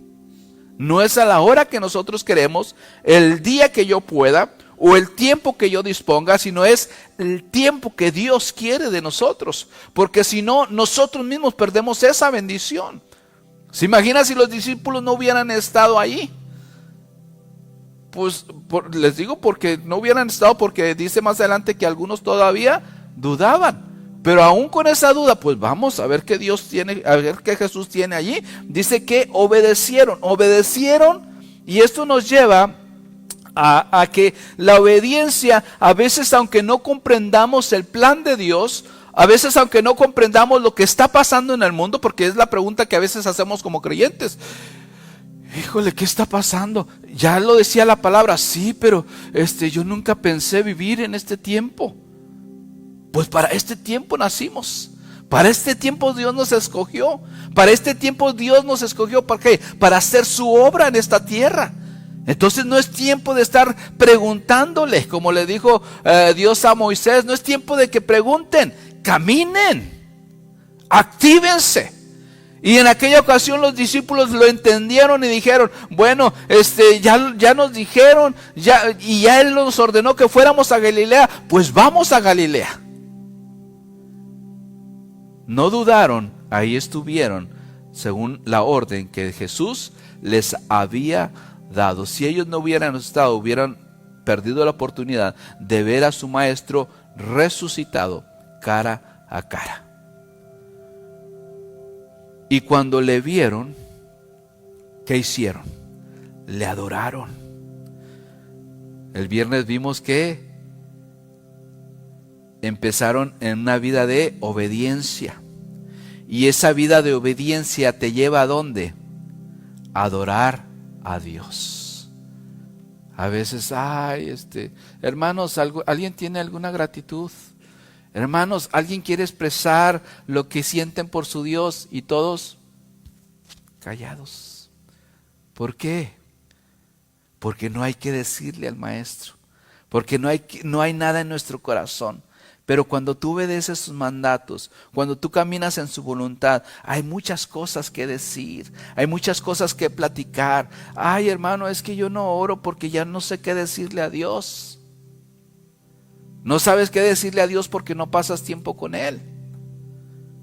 No es a la hora que nosotros queremos, el día que yo pueda o el tiempo que yo disponga, sino es el tiempo que Dios quiere de nosotros, porque si no, nosotros mismos perdemos esa bendición. ¿Se imagina si los discípulos no hubieran estado ahí? Pues les digo porque no hubieran estado, porque dice más adelante que algunos todavía dudaban. Pero aún con esa duda, pues vamos a ver qué Dios tiene, a ver qué Jesús tiene allí. Dice que obedecieron, y esto nos lleva a que la obediencia, a veces aunque no comprendamos el plan de Dios, a veces aunque no comprendamos lo que está pasando en el mundo, porque es la pregunta que a veces hacemos como creyentes. Híjole, ¿qué está pasando? Ya lo decía la palabra, sí, pero yo nunca pensé vivir en este tiempo. Pues para este tiempo nacimos. Para este tiempo Dios nos escogió. Para este tiempo Dios nos escogió. ¿Para qué? Para hacer su obra en esta tierra. Entonces no es tiempo de estar preguntándole, como le dijo Dios a Moisés. No es tiempo de que pregunten. Caminen. Actívense. Y en aquella ocasión los discípulos lo entendieron y dijeron, bueno, ya nos dijeron, y ya Él nos ordenó que fuéramos a Galilea, pues vamos a Galilea. No dudaron, ahí estuvieron, según la orden que Jesús les había dado. Si ellos no hubieran estado, hubieran perdido la oportunidad de ver a su Maestro resucitado cara a cara. Y cuando le vieron, ¿qué hicieron? Le adoraron. El viernes vimos que empezaron en una vida de obediencia. Y esa vida de obediencia te lleva ¿a dónde? A adorar a Dios. A veces, hermanos, ¿alguien tiene alguna gratitud? Hermanos, ¿alguien quiere expresar lo que sienten por su Dios? Y todos callados. ¿Por qué? Porque no hay que decirle al Maestro. Porque no hay nada en nuestro corazón. Pero cuando tú obedeces sus mandatos, cuando tú caminas en su voluntad, hay muchas cosas que decir, hay muchas cosas que platicar. Ay, hermano, es que yo no oro porque ya no sé qué decirle a Dios. No sabes qué decirle a Dios porque no pasas tiempo con Él.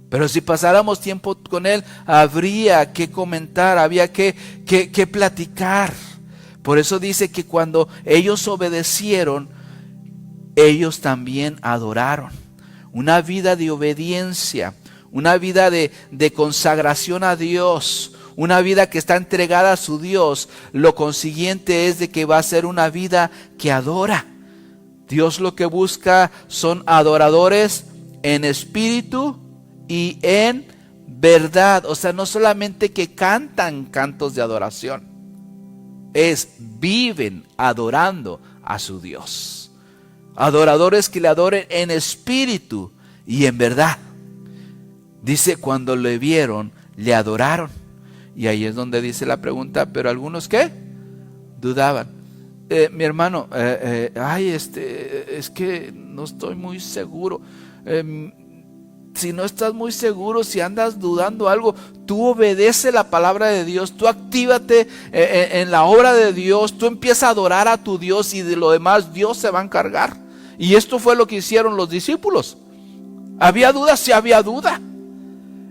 Pero si pasáramos tiempo con Él, habría que comentar, había que platicar. Por eso dice que cuando ellos obedecieron, ellos también adoraron. una vida de obediencia, una vida de consagración a Dios, una vida que está entregada a su Dios, lo consiguiente es de que va a ser una vida que adora. Dios lo que busca son adoradores en espíritu y en verdad. O sea, no solamente que cantan cantos de adoración, viven adorando a su Dios. Adoradores que le adoren en espíritu y en verdad. Dice, cuando le vieron, le adoraron. Y ahí es donde dice la pregunta, pero algunos ¿qué? Dudaban. Mi hermano, es que no estoy muy seguro. Si no estás muy seguro, si andas dudando algo, tú obedece la palabra de Dios, tú actívate en la obra de Dios, tú empieza a adorar a tu Dios y de lo demás Dios se va a encargar. Y esto fue lo que hicieron los discípulos. ¿Había duda? Sí había duda.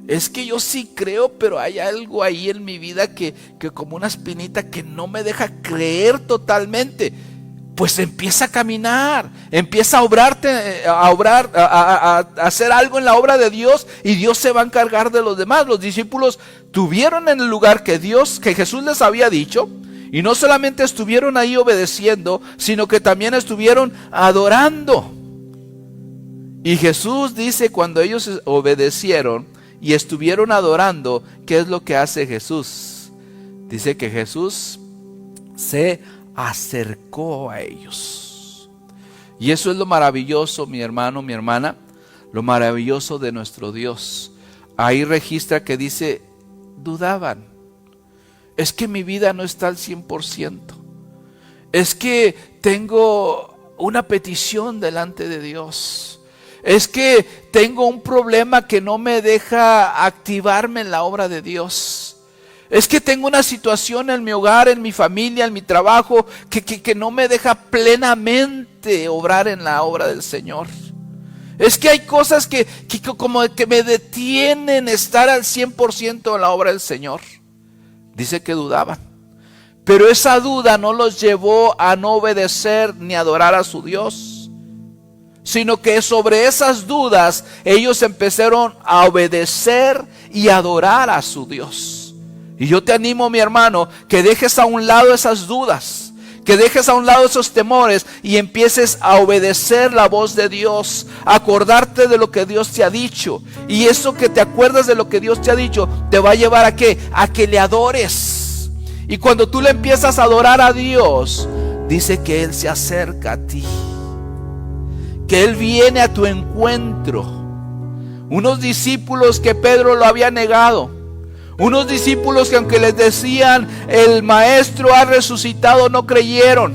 Es que yo sí creo, pero hay algo ahí en mi vida que como una espinita que no me deja creer totalmente. Pues empieza a caminar, empieza a a hacer algo en la obra de Dios y Dios se va a encargar de los demás. Los discípulos tuvieron en el lugar que Jesús les había dicho, y no solamente estuvieron ahí obedeciendo, sino que también estuvieron adorando. Y Jesús dice, cuando ellos obedecieron y estuvieron adorando, ¿qué es lo que hace Jesús? Dice que Jesús se acercó a ellos. Y eso es lo maravilloso, mi hermano, mi hermana, lo maravilloso de nuestro Dios. Ahí registra que dice, dudaban. Es que mi vida no está al 100%. Es que tengo una petición delante de Dios. Es que tengo un problema que no me deja activarme en la obra de Dios. Es que tengo una situación en mi hogar, en mi familia, en mi trabajo, que no me deja plenamente obrar en la obra del Señor. Es que hay cosas que como que me detienen estar al 100% en la obra del Señor. Dice que dudaban. Pero esa duda no los llevó a no obedecer ni adorar a su Dios, sino que sobre esas dudas ellos empezaron a obedecer y adorar a su Dios. Y yo te animo, mi hermano, que dejes a un lado esas dudas, que dejes a un lado esos temores y empieces a obedecer la voz de Dios, a acordarte de lo que Dios te ha dicho. Y eso que te acuerdas de lo que Dios te ha dicho te va a llevar ¿a qué? A que le adores. Y cuando tú le empiezas a adorar a Dios, dice que Él se acerca a ti, que Él viene a tu encuentro. Unos discípulos que Pedro lo había negado, unos discípulos que aunque les decían el maestro ha resucitado, no creyeron.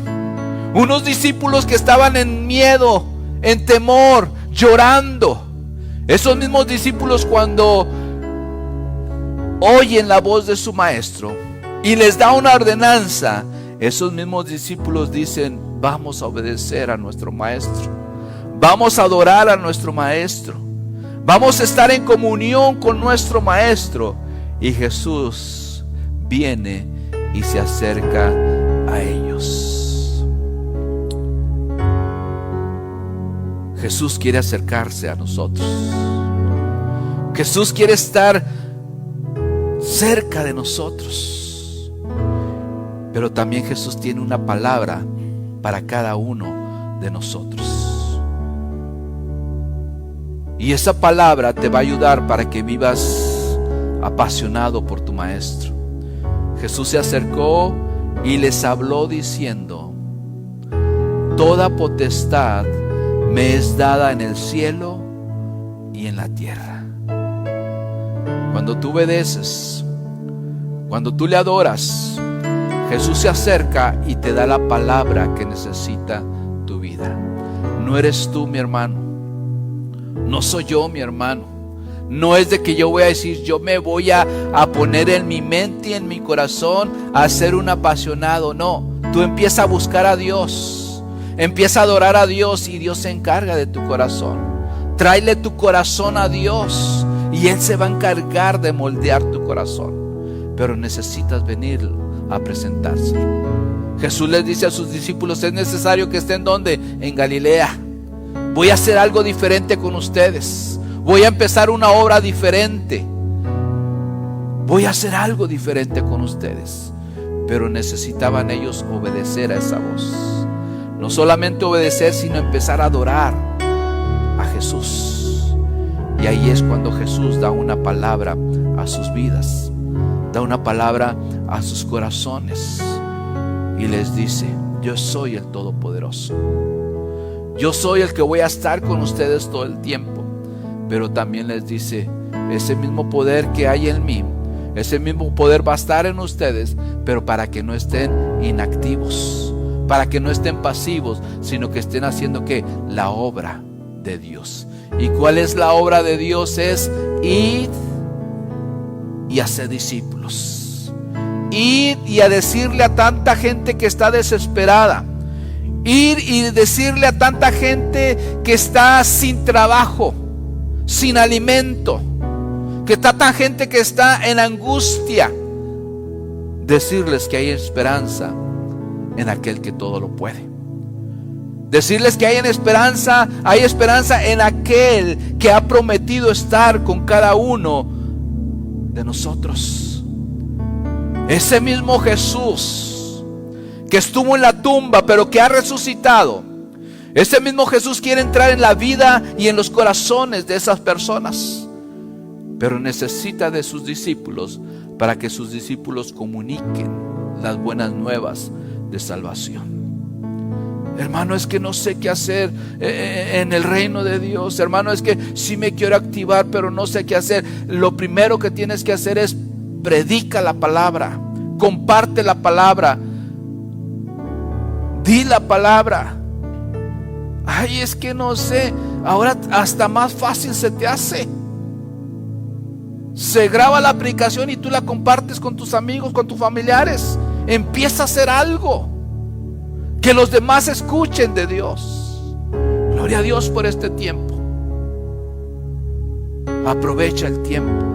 Unos discípulos que estaban en miedo, en temor, llorando. Esos mismos discípulos, cuando oyen la voz de su maestro y les da una ordenanza, esos mismos discípulos dicen, vamos a obedecer a nuestro maestro, vamos a adorar a nuestro maestro, vamos a estar en comunión con nuestro maestro. Y Jesús viene y se acerca a ellos. Jesús quiere acercarse a nosotros. Jesús quiere estar cerca de nosotros. Pero también Jesús tiene una palabra para cada uno de nosotros. Y esa palabra te va a ayudar para que vivas apasionado por tu maestro. Jesús se acercó y les habló diciendo, toda potestad me es dada en el cielo y en la tierra. Cuando tú obedeces, cuando tú le adoras, Jesús se acerca y te da la palabra que necesita tu vida. No eres tú, mi hermano. No soy yo, mi hermano. No es de que yo voy a decir, yo me voy a poner en mi mente y en mi corazón a ser un apasionado. No, tú empieza a buscar a Dios, empieza a adorar a Dios y Dios se encarga de tu corazón. Tráele tu corazón a Dios y Él se va a encargar de moldear tu corazón. Pero necesitas venir a presentárselo. Jesús les dice a sus discípulos, es necesario que estén ¿dónde? En Galilea. Voy a hacer algo diferente con ustedes. Voy a empezar una obra diferente. Voy a hacer algo diferente con ustedes. Pero necesitaban ellos obedecer a esa voz. No solamente obedecer, sino empezar a adorar a Jesús. Y ahí es cuando Jesús da una palabra a sus vidas, da una palabra a sus corazones y les dice: yo soy el Todopoderoso. Yo soy el que voy a estar con ustedes todo el tiempo. Pero también les dice: ese mismo poder que hay en mí, ese mismo poder va a estar en ustedes, pero para que no estén inactivos, para que no estén pasivos, sino que estén haciendo ¿qué? La obra de Dios. ¿Y cuál es la obra de Dios? Es id y hacer discípulos. Ir y a decirle a tanta gente que está desesperada. Ir y decirle a tanta gente que está sin trabajo, sin alimento, que está tan gente que está en angustia. Decirles que hay esperanza en aquel que todo lo puede. Decirles que hay esperanza en aquel que ha prometido estar con cada uno de nosotros. Ese mismo Jesús que estuvo en la tumba pero que ha resucitado, ese mismo Jesús quiere entrar en la vida y en los corazones de esas personas, pero necesita de sus discípulos para que sus discípulos comuniquen las buenas nuevas de salvación. Hermano, es que no sé qué hacer en el reino de Dios. Hermano, es que sí me quiero activar, pero no sé qué hacer. Lo primero que tienes que hacer es predica la palabra, comparte la palabra, di la palabra. Ay, es que no sé, ahora hasta más fácil se te hace. Se graba la aplicación y tú la compartes con tus amigos, con tus familiares. Empieza a hacer algo que los demás escuchen de Dios. Gloria a Dios por este tiempo. Aprovecha el tiempo.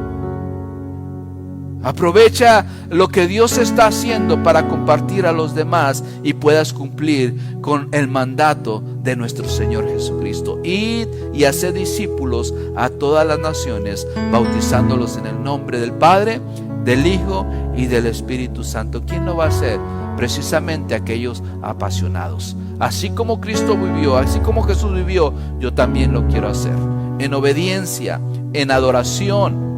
Aprovecha lo que Dios está haciendo para compartir a los demás y puedas cumplir con el mandato de nuestro Señor Jesucristo. Id y haced discípulos a todas las naciones, bautizándolos en el nombre del Padre, del Hijo y del Espíritu Santo. ¿Quién lo va a hacer? Precisamente aquellos apasionados. Así como Cristo vivió, así como Jesús vivió, yo también lo quiero hacer. En obediencia, en adoración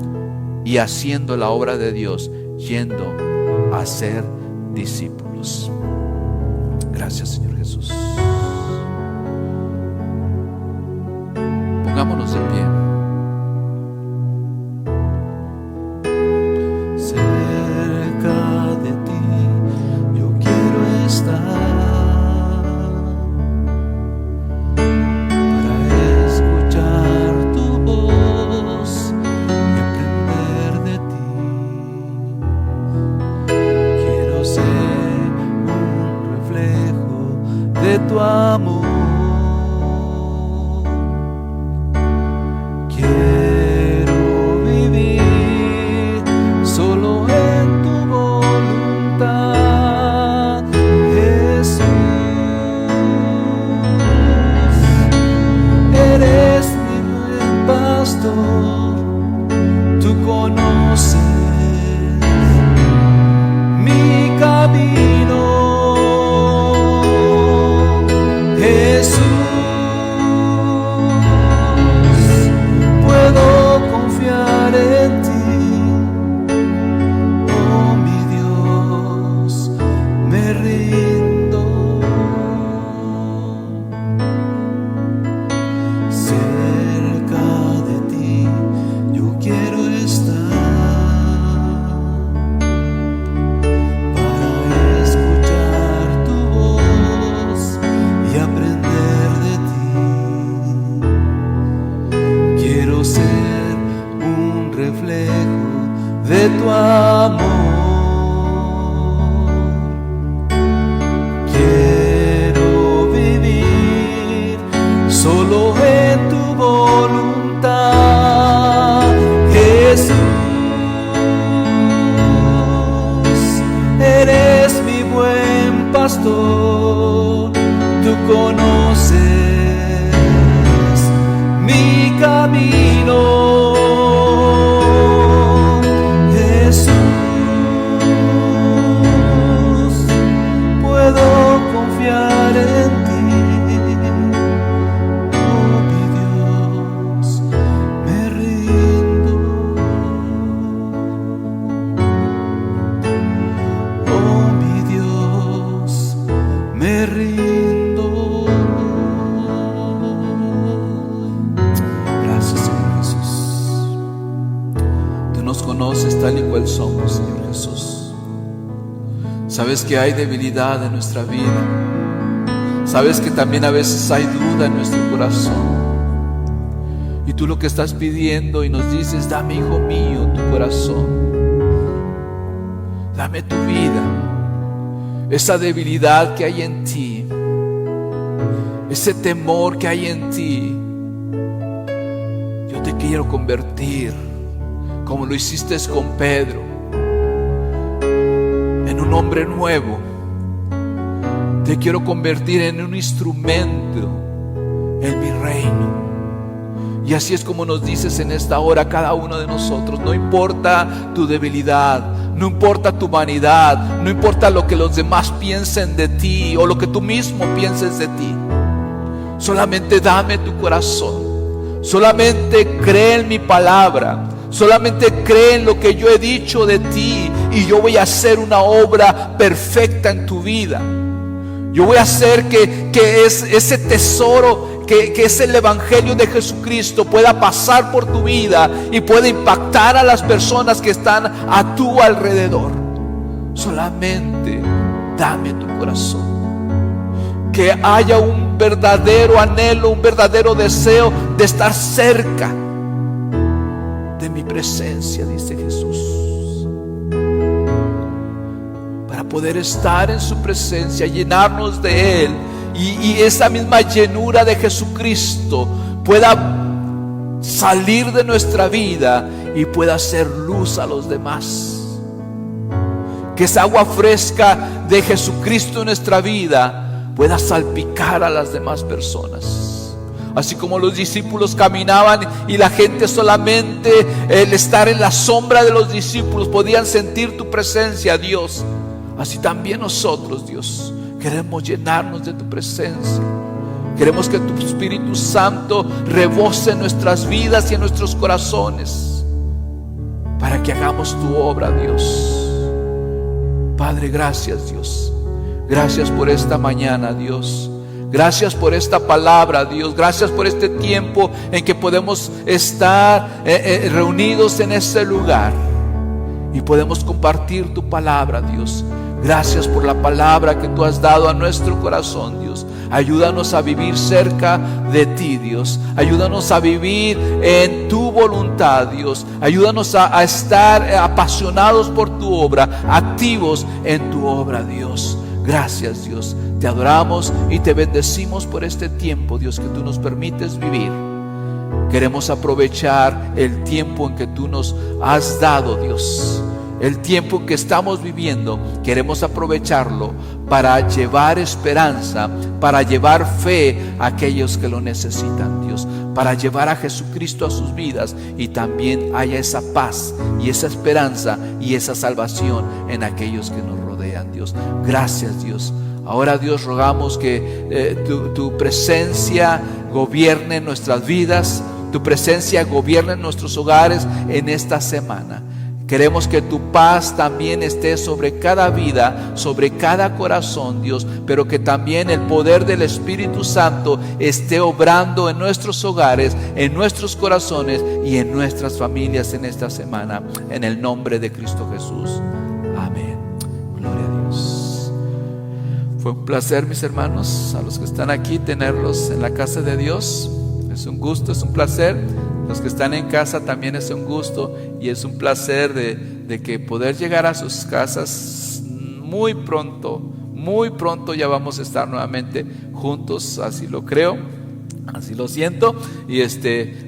y haciendo la obra de Dios, yendo a ser discípulos. Gracias, Señor Jesús. Pongámonos de pie. Tu amor, quiero vivir solo en tu voluntad, Jesús. Eres mi buen pastor, tú conoces mi camino. De tu amor, quiero vivir solo en tu voluntad, Jesús. Eres mi buen pastor, tú conoces somos, Señor Jesús. Sabes que hay debilidad en nuestra vida. Sabes que también a veces hay duda en nuestro corazón. Y tú lo que estás pidiendo y nos dices: dame, hijo mío, tu corazón. Dame tu vida. Esa debilidad que hay en ti, ese temor que hay en ti, yo te quiero convertir, como lo hiciste con Pedro, en un hombre nuevo. Te quiero convertir en un instrumento en mi reino. Y así es como nos dices en esta hora cada uno de nosotros. No importa tu debilidad, no importa tu vanidad, no importa lo que los demás piensen de ti o lo que tú mismo pienses de ti. Solamente dame tu corazón. Solamente cree en mi palabra. Solamente cree en lo que yo he dicho de ti, y yo voy a hacer una obra perfecta en tu vida. Yo voy a hacer que ese tesoro que es el Evangelio de Jesucristo pueda pasar por tu vida y pueda impactar a las personas que están a tu alrededor. Solamente dame tu corazón. Que haya un verdadero anhelo, un verdadero deseo de estar cerca de mi presencia, dice Jesús. Para poder estar en su presencia, llenarnos de Él, y esa misma llenura de Jesucristo pueda salir de nuestra vida y pueda hacer luz a los demás. Que esa agua fresca de Jesucristo en nuestra vida pueda salpicar a las demás personas. Así como los discípulos caminaban y la gente solamente el estar en la sombra de los discípulos podían sentir tu presencia, Dios. Así también nosotros, Dios, queremos llenarnos de tu presencia. Queremos que tu Espíritu Santo rebose en nuestras vidas y en nuestros corazones, para que hagamos tu obra, Dios. Padre, gracias, Dios. Gracias por esta mañana, Dios. Gracias por esta palabra, Dios. Gracias por este tiempo en que podemos estar reunidos en este lugar y podemos compartir tu palabra, Dios. Gracias por la palabra que tú has dado a nuestro corazón, Dios. Ayúdanos a vivir cerca de ti, Dios. Ayúdanos a vivir en tu voluntad, Dios. Ayúdanos a estar apasionados por tu obra, activos en tu obra, Dios. Gracias, Dios. Te adoramos y te bendecimos por este tiempo, Dios, que tú nos permites vivir. Queremos aprovechar el tiempo en que tú nos has dado, Dios. El tiempo que estamos viviendo, queremos aprovecharlo para llevar esperanza, para llevar fe a aquellos que lo necesitan, Dios, para llevar a Jesucristo a sus vidas, y también haya esa paz y esa esperanza y esa salvación en aquellos que nos rodean, Dios. Gracias, Dios. Ahora, Dios, rogamos que tu presencia gobierne en nuestras vidas, tu presencia gobierne en nuestros hogares en esta semana. Queremos que tu paz también esté sobre cada vida, sobre cada corazón, Dios, pero que también el poder del Espíritu Santo esté obrando en nuestros hogares, en nuestros corazones y en nuestras familias en esta semana, en el nombre de Cristo Jesús. Amén. Gloria a Dios. Fue un placer, mis hermanos, a los que están aquí, tenerlos en la casa de Dios. Es un gusto, es un placer. Los que están en casa también es un gusto y es un placer de que poder llegar a sus casas muy pronto ya vamos a estar nuevamente juntos, así lo creo, así lo siento, y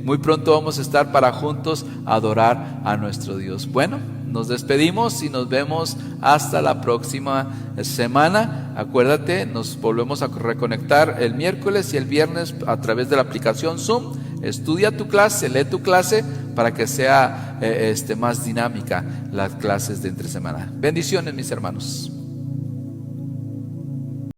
muy pronto vamos a estar para juntos adorar a nuestro Dios. Bueno, nos despedimos y nos vemos hasta la próxima semana. Acuérdate, nos volvemos a reconectar el miércoles y el viernes a través de la aplicación Zoom. Estudia tu clase, lee tu clase para que sea más dinámica las clases de entre semana. Bendiciones, mis hermanos.